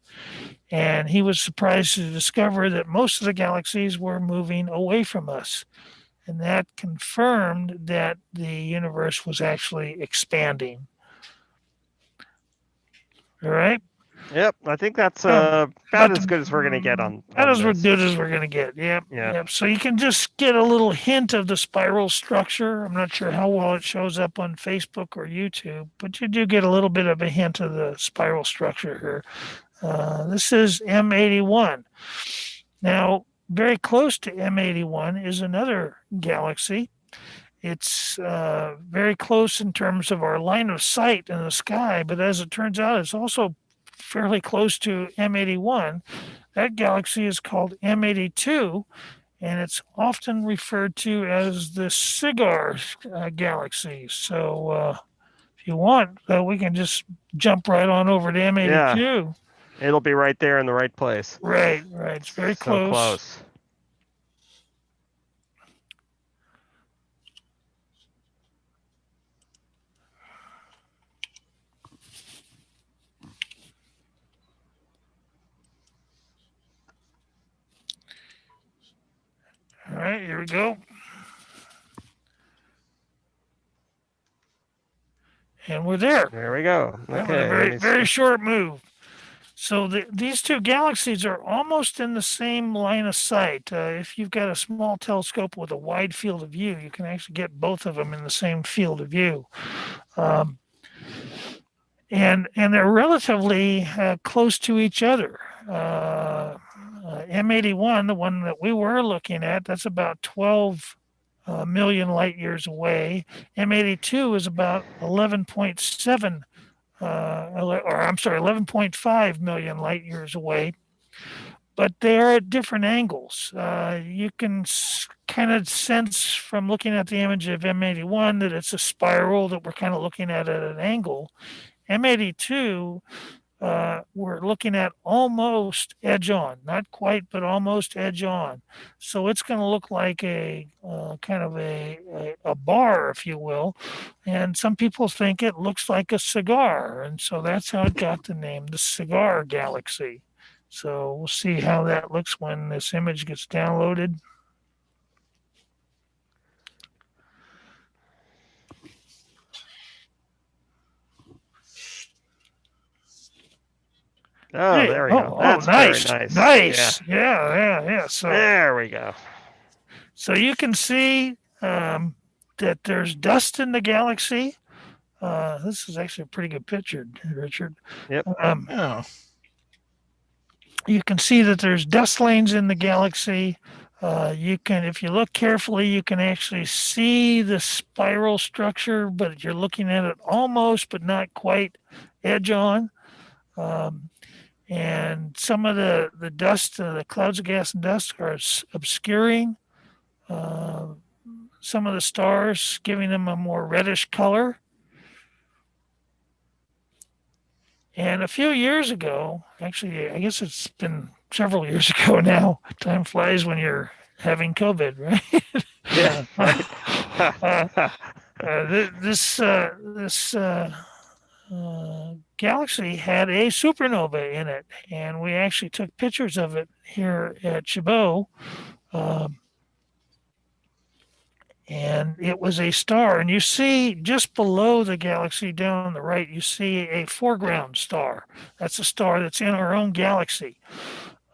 And he was surprised to discover that most of the galaxies were moving away from us. And that confirmed that the universe was actually expanding. All right. Yep, I think that's about as good as we're going to get on About as this. good as we're going to get. Yep. So you can just get a little hint of the spiral structure. I'm not sure how well it shows up on Facebook or YouTube, but you do get a little bit of a hint of the spiral structure here. This is M81. Now, very close to M81 is another galaxy. It's very close in terms of our line of sight in the sky, but as it turns out, it's also fairly close to M81. That galaxy is called M82, and it's often referred to as the cigar galaxy. So if you want, we can just jump right on over to M82. Yeah. It'll be right there in the right place. Right. It's very close. So close. All right, here we go. And we're there. There we go. Okay. Very short move. So these two galaxies are almost in the same line of sight. If you've got a small telescope with a wide field of view, you can actually get both of them in the same field of view. And they're relatively close to each other. M81, the one that we were looking at, that's about 12 million light years away. M82 is about 11.5 million light years away. But they're at different angles. You can kind of sense from looking at the image of M81 that it's a spiral that we're kind of looking at an angle. M82, we're looking at almost edge on, not quite, but almost edge on. So it's going to look like a kind of a bar, if you will. And some people think it looks like a cigar. And so that's how it got the name, the cigar galaxy. So we'll see how that looks when this image gets downloaded. Oh, hey, there we go. That's nice. Very nice. Nice. Yeah. So there we go. So you can see that there's dust in the galaxy. This is actually a pretty good picture, Richard. Yep. You can see that there's dust lanes in the galaxy. You can, if you look carefully, you can actually see the spiral structure, but you're looking at it almost, but not quite edge on. And some of the dust, the clouds of gas and dust are obscuring some of the stars, giving them a more reddish color. And a few years ago, actually, I guess it's been several years ago now. Time flies when you're having COVID, right? Yeah. This galaxy had a supernova in it, and we actually took pictures of it here at Chabot. And it was a star. And you see just below the galaxy down on the right, you see a foreground star. That's a star that's in our own galaxy.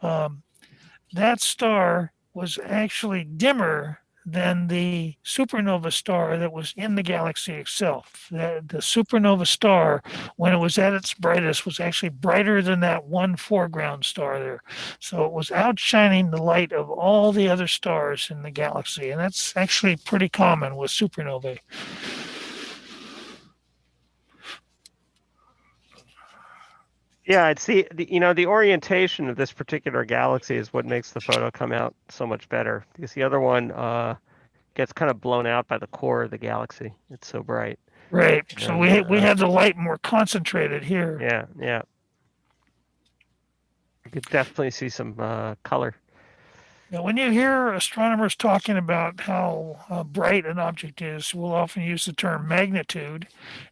That star was actually dimmer than the supernova star that was in the galaxy itself. The supernova star, when it was at its brightest, was actually brighter than that one foreground star there. So it was outshining the light of all the other stars in the galaxy. And that's actually pretty common with supernovae. Yeah, I'd see, the orientation of this particular galaxy is what makes the photo come out so much better. Because the other one gets kind of blown out by the core of the galaxy. It's so bright. Right. So we had the light more concentrated here. Yeah. You could definitely see some color. Now, when you hear astronomers talking about how bright an object is, we'll often use the term magnitude,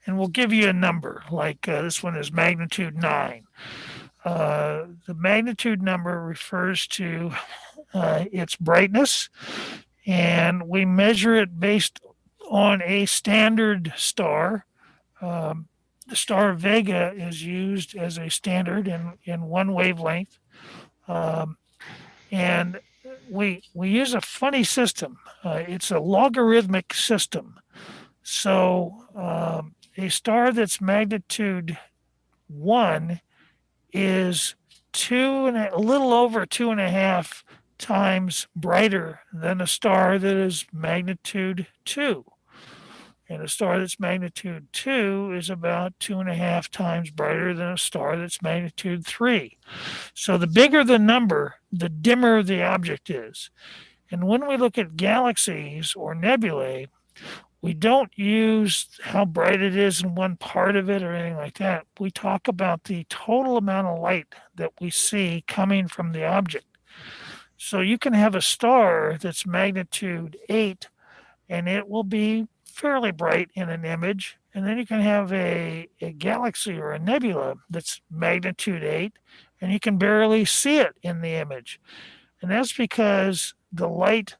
and we'll give you a number, like this one is magnitude 9. The magnitude number refers to its brightness, and we measure it based on a standard star. the star Vega is used as a standard in one wavelength. And we use a funny system. It's a logarithmic system. So a star that's magnitude 1 is a little over 2.5 times brighter than a star that is magnitude 2. And a star that's magnitude 2 is about 2.5 times brighter than a star that's magnitude 3. So the bigger the number, the dimmer the object is. And when we look at galaxies or nebulae, we don't use how bright it is in one part of it or anything like that. We talk about the total amount of light that we see coming from the object. So you can have a star that's magnitude 8, and it will be fairly bright in an image. And then you can have a galaxy or a nebula that's magnitude 8, and you can barely see it in the image. And that's because the light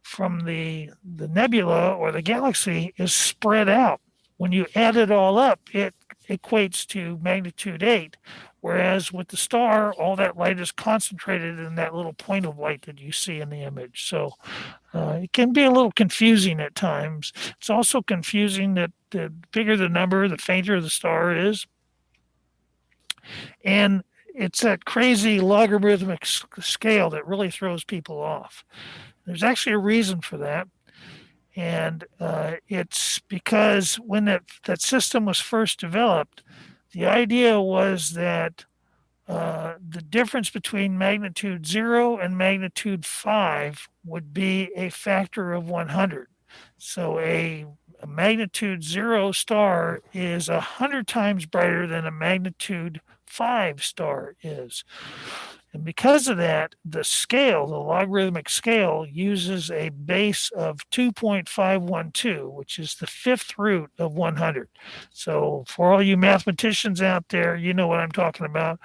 from the nebula or the galaxy is spread out. When you add it all up, it equates to magnitude 8. Whereas with the star, all that light is concentrated in that little point of light that you see in the image. So it can be a little confusing at times. It's also confusing that the bigger the number, the fainter the star is. And it's that crazy logarithmic scale that really throws people off. There's actually a reason for that. And it's because when that system was first developed, the idea was that the difference between magnitude 0 and magnitude 5 would be a factor of 100. So a magnitude 0 star is 100 times brighter than a magnitude 5 star is. And because of that, the scale, the logarithmic scale, uses a base of 2.512, which is the fifth root of 100. So for all you mathematicians out there, you know what I'm talking about.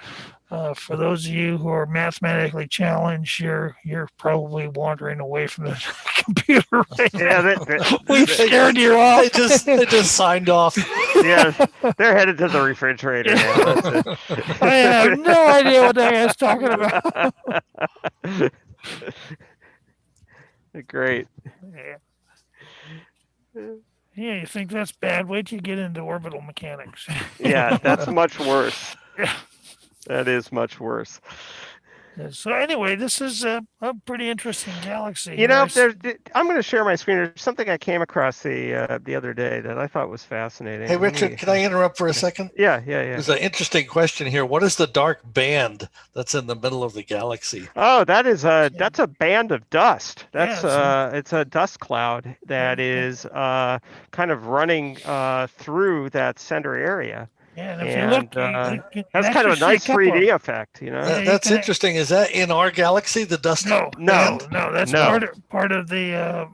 For those of you who are mathematically challenged, you're probably wandering away from the computer right now. We've scared you off. They just signed off. Yeah, they're headed to the refrigerator now. I have no idea what that guy's talking about. Great. Yeah, you think that's bad? Wait till you get into orbital mechanics. Yeah, that's much worse. Yeah. That is much worse. So anyway, this is a pretty interesting galaxy. You know, I'm going to share my screen. There's something I came across the other day that I thought was fascinating. Hey, Richard, can I interrupt for a second? Yeah. There's an interesting question here. What is the dark band that's in the middle of the galaxy? Oh, that's a band of dust. That's it's a dust cloud that is kind of running through that center area. Yeah, and if you look, that's kind of a nice 3D effect, you know. That's interesting. Is that in our galaxy, the dust? No. That's part of the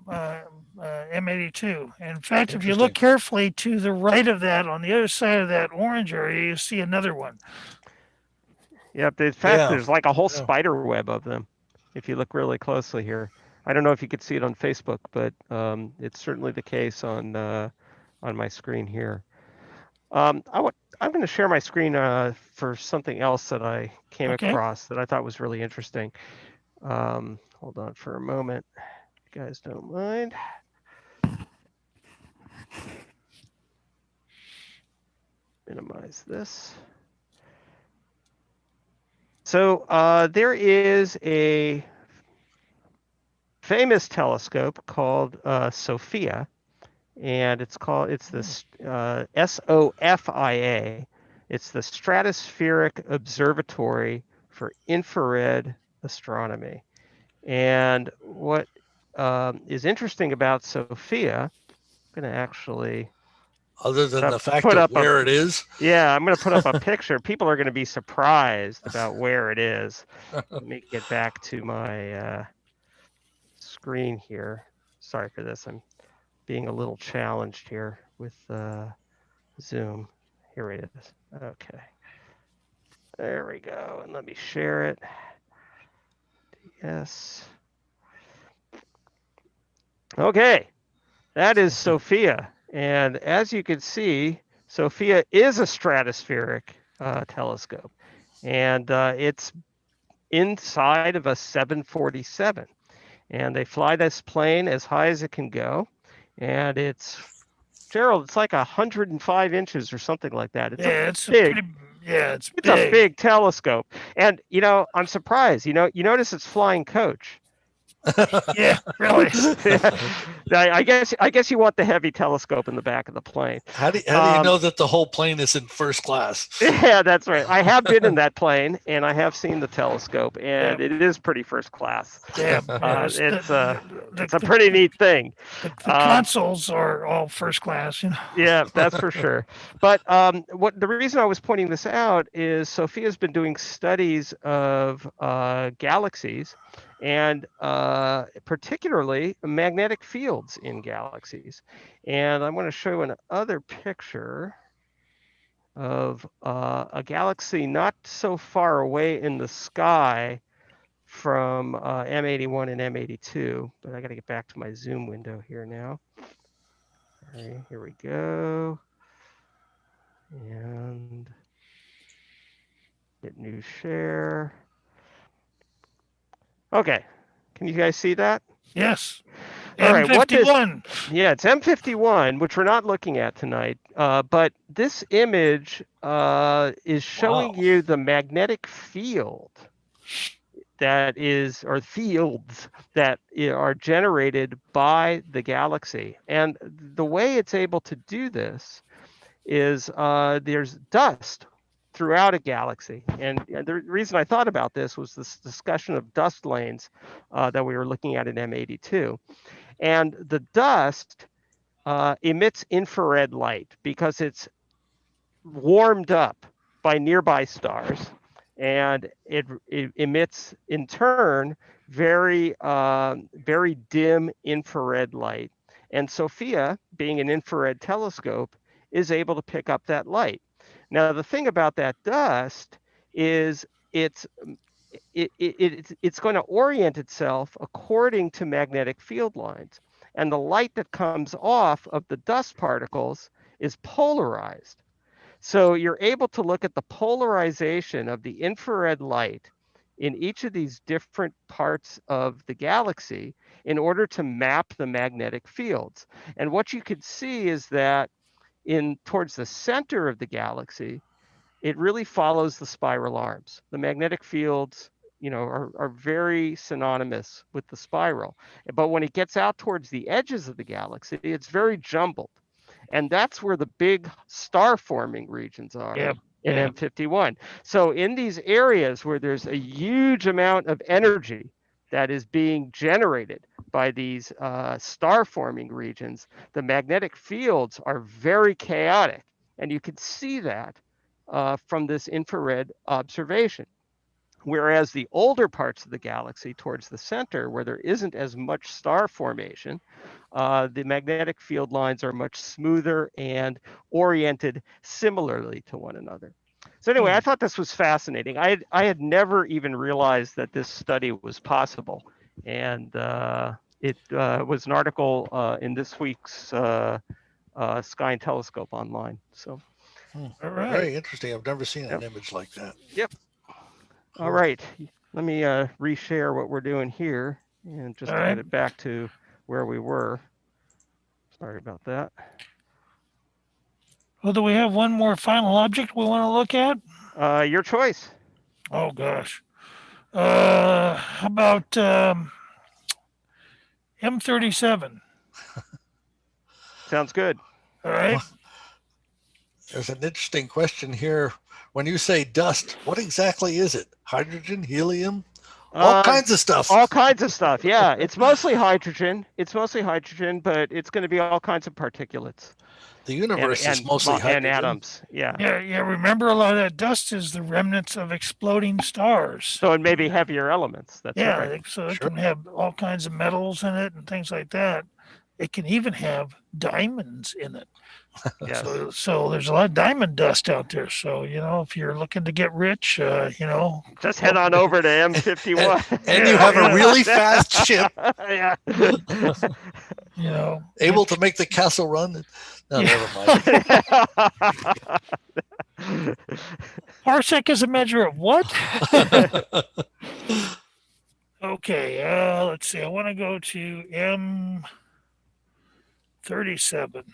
M82. In fact, if you look carefully to the right of that, on the other side of that orange area, you see another one. Yep. In fact, there's like a whole spider web of them. If you look really closely here, I don't know if you could see it on Facebook, but it's certainly the case on my screen here. I'm going to share my screen for something else that I came across that I thought was really interesting. Hold on for a moment, if you guys don't mind. Minimize this. So there is a famous telescope called SOFIA. And it's the SOFIA. It's the Stratospheric Observatory for Infrared Astronomy. And what is interesting about SOFIA, I'm going to actually... Other than the fact of where it is? Yeah, I'm going to put up a picture. People are going to be surprised about where it is. Let me get back to my screen here. Sorry for this. I'm being a little challenged here with Zoom. Here it is. Okay. There we go. And let me share it. Yes. Okay. That is SOFIA. And as you can see, SOFIA is a stratospheric telescope, and it's inside of a 747. And they fly this plane as high as it can go, and it's Gerald, it's like 105 inches or something like that. It's it's big. it's It's big. a big telescope. And I'm surprised. You notice it's flying coach. Yeah, really. I guess you want the heavy telescope in the back of the plane. How do you know that the whole plane is in first class? Yeah, that's right. I have been in that plane, and I have seen the telescope, and it is pretty first class. Yeah, it's a pretty neat thing. The consoles are all first class, Yeah, that's for sure. But the reason I was pointing this out is Sophia's been doing studies of galaxies, and particularly magnetic fields in galaxies. And I'm going to show you another picture of a galaxy not so far away in the sky from M81 and M82, but I got to get back to my zoom window here now. All right, here we go. And hit new share. Okay, can you guys see that? Yes. All right, M51. It's M51, which we're not looking at tonight. But this image is showing you the magnetic field or fields that are generated by the galaxy. And the way it's able to do this is there's dust throughout a galaxy. And the reason I thought about this was this discussion of dust lanes that we were looking at in M82. And the dust emits infrared light because it's warmed up by nearby stars, and it emits in turn very dim infrared light. And SOFIA, being an infrared telescope, is able to pick up that light. Now, the thing about that dust is it's going to orient itself according to magnetic field lines. And the light that comes off of the dust particles is polarized. So you're able to look at the polarization of the infrared light in each of these different parts of the galaxy in order to map the magnetic fields. And what you could see is that towards the center of the galaxy, it really follows the spiral arms. The magnetic fields, are very synonymous with the spiral. But when it gets out towards the edges of the galaxy, it's very jumbled. And that's where the big star-forming regions are in M51. So in these areas where there's a huge amount of energy that is being generated by these star-forming regions, the magnetic fields are very chaotic. And you can see that from this infrared observation. Whereas the older parts of the galaxy towards the center, where there isn't as much star formation, the magnetic field lines are much smoother and oriented similarly to one another. So anyway, I thought this was fascinating. I had never even realized that this study was possible. And it was an article in this week's Sky and Telescope online. So, all right. Very interesting. I've never seen an image like that. Yep. Cool. All right. Let me reshare what we're doing here and just get it back to where we were. Sorry about that. Well, do we have one more final object we want to look at? Your choice. Oh, gosh. How about M37? Sounds good. All right. Well, there's an interesting question here. When you say dust, what exactly is it? Hydrogen, helium? All kinds of stuff. All kinds of stuff, yeah. It's mostly hydrogen, but it's going to be all kinds of particulates. The universe is mostly hydrogen. And atoms, yeah. Yeah, remember a lot of that dust is the remnants of exploding stars. So it may be heavier elements. That's right. So it can have all kinds of metals in it and things like that. It can even have diamonds in it. Yes. So there's a lot of diamond dust out there. So, if you're looking to get rich, just head on over to M51. and you have a really fast ship. Yeah. Able to make the castle run. No, Yeah. never mind. Parsec is a measure of what? Okay, let's see. I want to go to M37.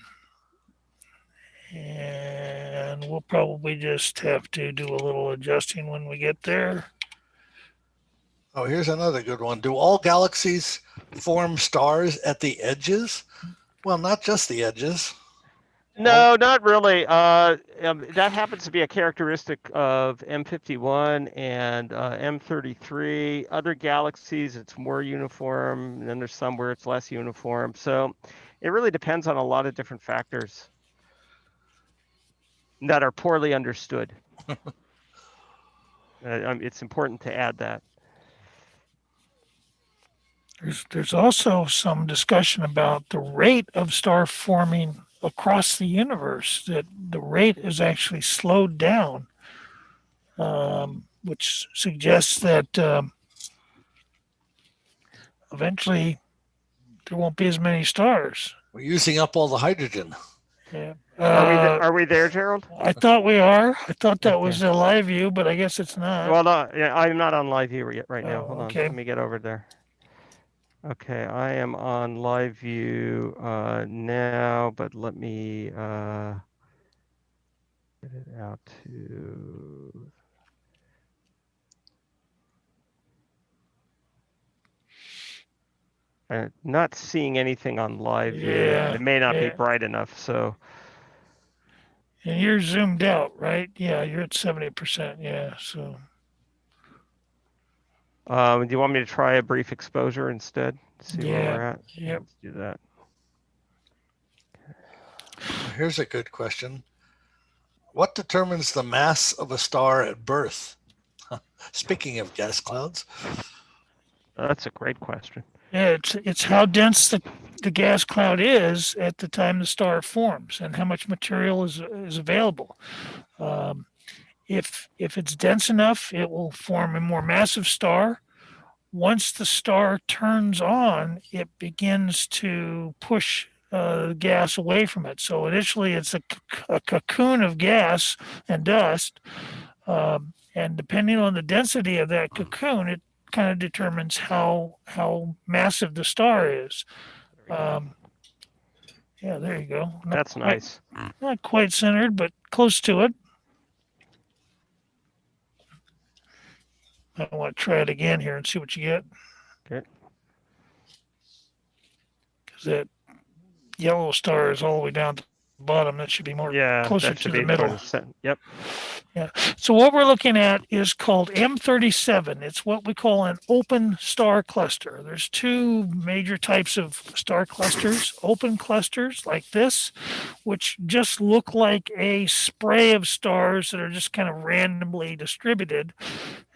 And we'll probably just have to do a little adjusting when we get there. Oh, here's another good one. Do all galaxies form stars at the edges? Well, not just the edges. No, not really. That happens to be a characteristic of M51 and M33. Other galaxies, it's more uniform, and then there's some where it's less uniform. So it really depends on a lot of different factors that are poorly understood. It's important to add that. There's also some discussion about the rate of star forming across the universe, that the rate is actually slowed down, which suggests that eventually there won't be as many stars. We're using up all the hydrogen. Yeah. Are we there, Gerald? I thought we are. I thought that was a live view, but I guess it's not. Well, no, yeah, I'm not on live view yet right now. Hold on, okay. let me get over there. Okay, I am on live view now, but let me get it out to. I'm not seeing anything on live view. Yeah, It may not be yeah. bright enough, so. And you're zoomed out, right? Yeah, you're at 70%. Yeah, so. Do you want me to try a brief exposure instead? See where we're at? Yep. Let's do that. Here's a good question. What determines the mass of a star at birth? Speaking of gas clouds. That's a great question. Yeah, it's how dense the gas cloud is at the time the star forms and how much material is available. If it's dense enough, it will form a more massive star. Once the star turns on, it begins to push gas away from it. So initially, it's a cocoon of gas and dust, and depending on the density of that cocoon, it kind of determines how massive the star is. Yeah, there you go. That's nice. Not quite centered, but close to it. I want to try it again here and see what you get. Okay. Because that yellow star is all the way down to the bottom. That should be more closer to the middle. Yep. Yeah. So what we're looking at is called M37. It's what we call an open star cluster. There's two major types of star clusters. Open clusters like this, which just look like a spray of stars that are just kind of randomly distributed.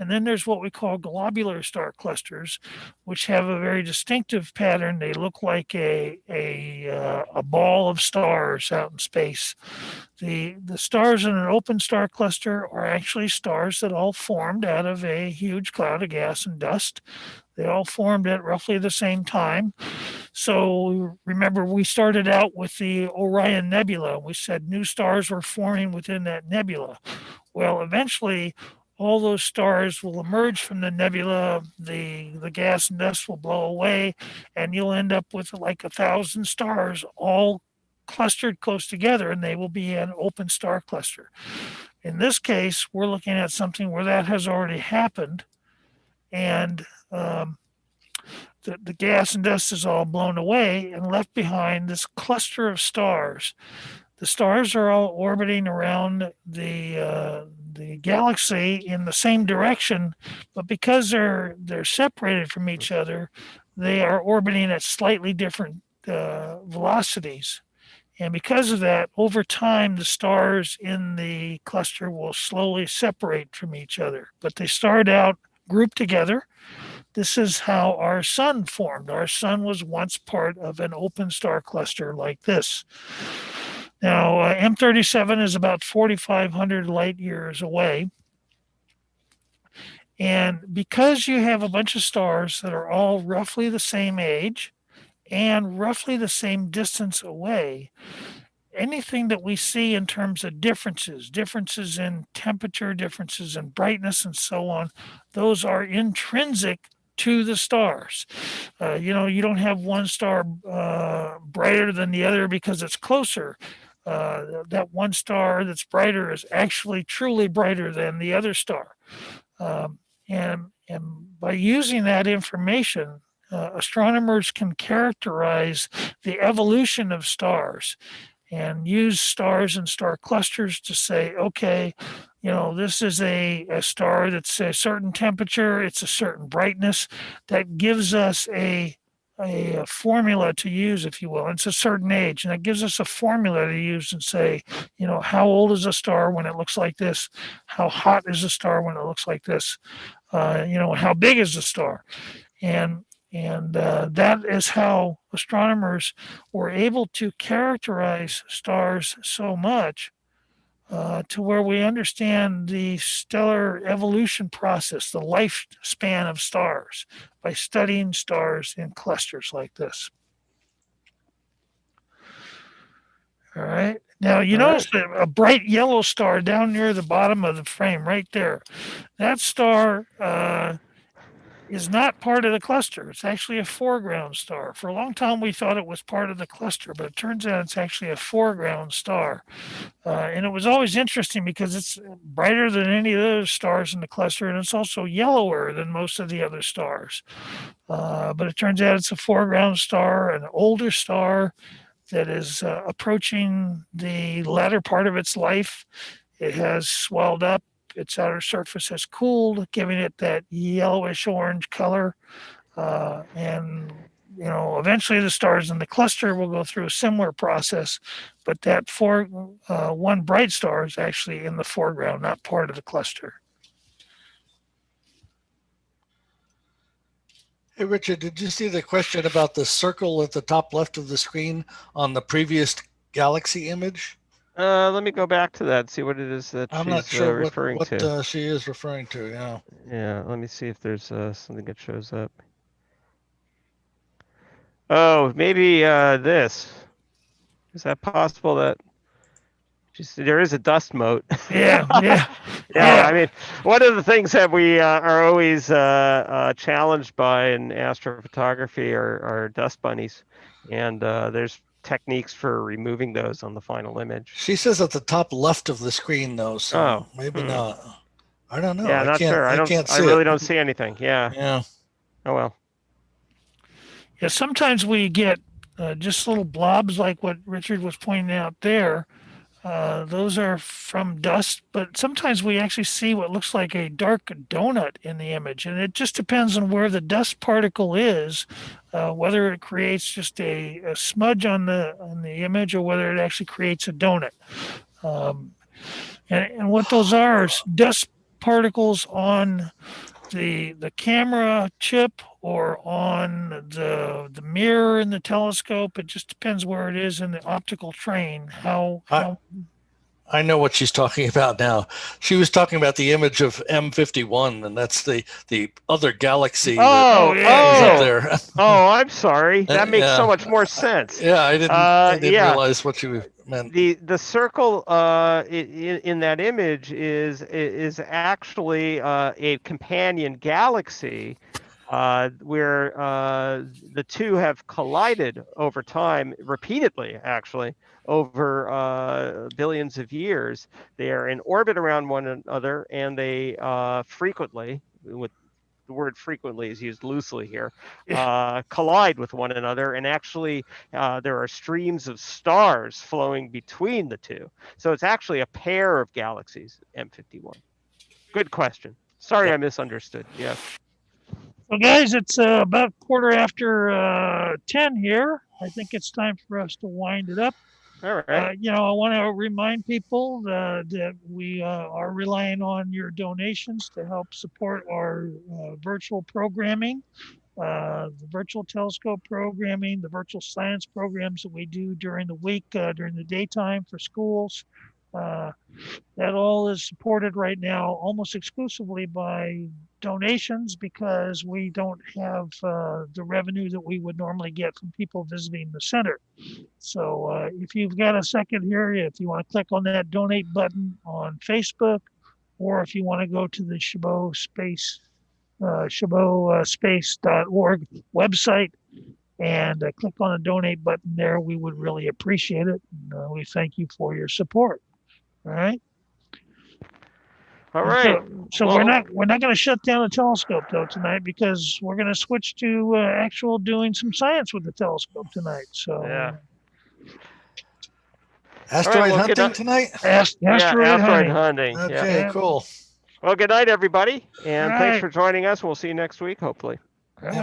And then there's what we call globular star clusters, which have a very distinctive pattern. They look like a ball of stars out in space. The stars in an open star cluster are actually stars that all formed out of a huge cloud of gas and dust. They all formed at roughly the same time. So remember, we started out with the Orion Nebula. We said new stars were forming within that nebula. Well, eventually, all those stars will emerge from the nebula, the gas and dust will blow away, and you'll end up with like 1,000 stars all clustered close together, and they will be an open star cluster. In this case, we're looking at something where that has already happened, and the gas and dust is all blown away and left behind this cluster of stars. The stars are all orbiting around the galaxy in the same direction, but because they're separated from each other, they are orbiting at slightly different velocities. And because of that, over time, the stars in the cluster will slowly separate from each other. But they start out grouped together. This is how our sun formed. Our sun was once part of an open star cluster like this. Now, M37 is about 4,500 light years away. And because you have a bunch of stars that are all roughly the same age and roughly the same distance away, anything that we see in terms of differences in temperature, differences in brightness, and so on, those are intrinsic to the stars. You don't have one star brighter than the other because it's closer. That one star that's brighter is actually truly brighter than the other star. And by using that information, astronomers can characterize the evolution of stars and use stars and star clusters to say, okay, this is a star that's a certain temperature, it's a certain brightness. That gives us a formula to use, if you will. It's a certain age, and that gives us a formula to use and say, how old is a star when it looks like this? How hot is a star when it looks like this? How big is the star? And that is how astronomers were able to characterize stars so much to where we understand the stellar evolution process, the lifespan of stars, by studying stars in clusters like this. All right. Now, you notice a bright yellow star down near the bottom of the frame right there. That star is not part of the cluster. It's actually a foreground star. For a long time, we thought it was part of the cluster, but it turns out it's actually a foreground star. And it was always interesting because it's brighter than any of the other stars in the cluster, and it's also yellower than most of the other stars. But it turns out it's a foreground star, an older star that is approaching the latter part of its life. It has swelled up. Its outer surface has cooled, giving it that yellowish orange color. And eventually the stars in the cluster will go through a similar process, but that one bright star is actually in the foreground, not part of the cluster. Hey, Richard, did you see the question about the circle at the top left of the screen on the previous galaxy image? Let me go back to that and see what it is that I'm she's not sure referring what to. she is referring to. Yeah. Yeah. Let me see if there's something that shows up. Oh, maybe this. Is that possible that there is a dust mote? Yeah. I mean, one of the things that we are always challenged by in astrophotography are dust bunnies, and there's techniques for removing those on the final image. She says at the top left of the screen, though, so maybe not. I don't know. Yeah, not sure. I really don't see anything. Yeah. Yeah. Oh well. Yeah. Sometimes we get just little blobs like what Richard was pointing out there. Those are from dust, but sometimes we actually see what looks like a dark donut in the image, and it just depends on where the dust particle is, whether it creates just a smudge on the image or whether it actually creates a donut. And what those are is dust particles on the camera chip or on the mirror in the telescope. It just depends where it is in the optical train. I know what she's talking about now. She was talking about the image of M51, and that's the other galaxy that is up there. Oh, I'm sorry. That makes so much more sense. Yeah, I didn't realize what you meant. The circle in that image is actually a companion galaxy where the two have collided over time repeatedly, actually, over billions of years. They are in orbit around one another, and they frequently, with the word frequently is used loosely here, collide with one another, and actually there are streams of stars flowing between the two. So it's actually a pair of galaxies, M51. Good question. Sorry, I misunderstood. Yes. Well, guys, it's about 10:15 here. I think it's time for us to wind it up. All right. I want to remind people that we are relying on your donations to help support our virtual programming, the virtual telescope programming, the virtual science programs that we do during the week, during the daytime for schools. That all is supported right now almost exclusively by donations because we don't have the revenue that we would normally get from people visiting the center. So if you've got a second here, if you want to click on that donate button on Facebook, or if you want to go to the Chabot Space, ChabotSpace.org website and click on the donate button there, we would really appreciate it. And, we thank you for your support. All right. All right. So we're not going to shut down the telescope though tonight because we're going to switch to actual doing some science with the telescope tonight. So yeah. Asteroid hunting tonight? Asteroid hunting. Okay, yeah. Cool. Well, good night, everybody. And All thanks right. for joining us. We'll see you next week, hopefully. All right.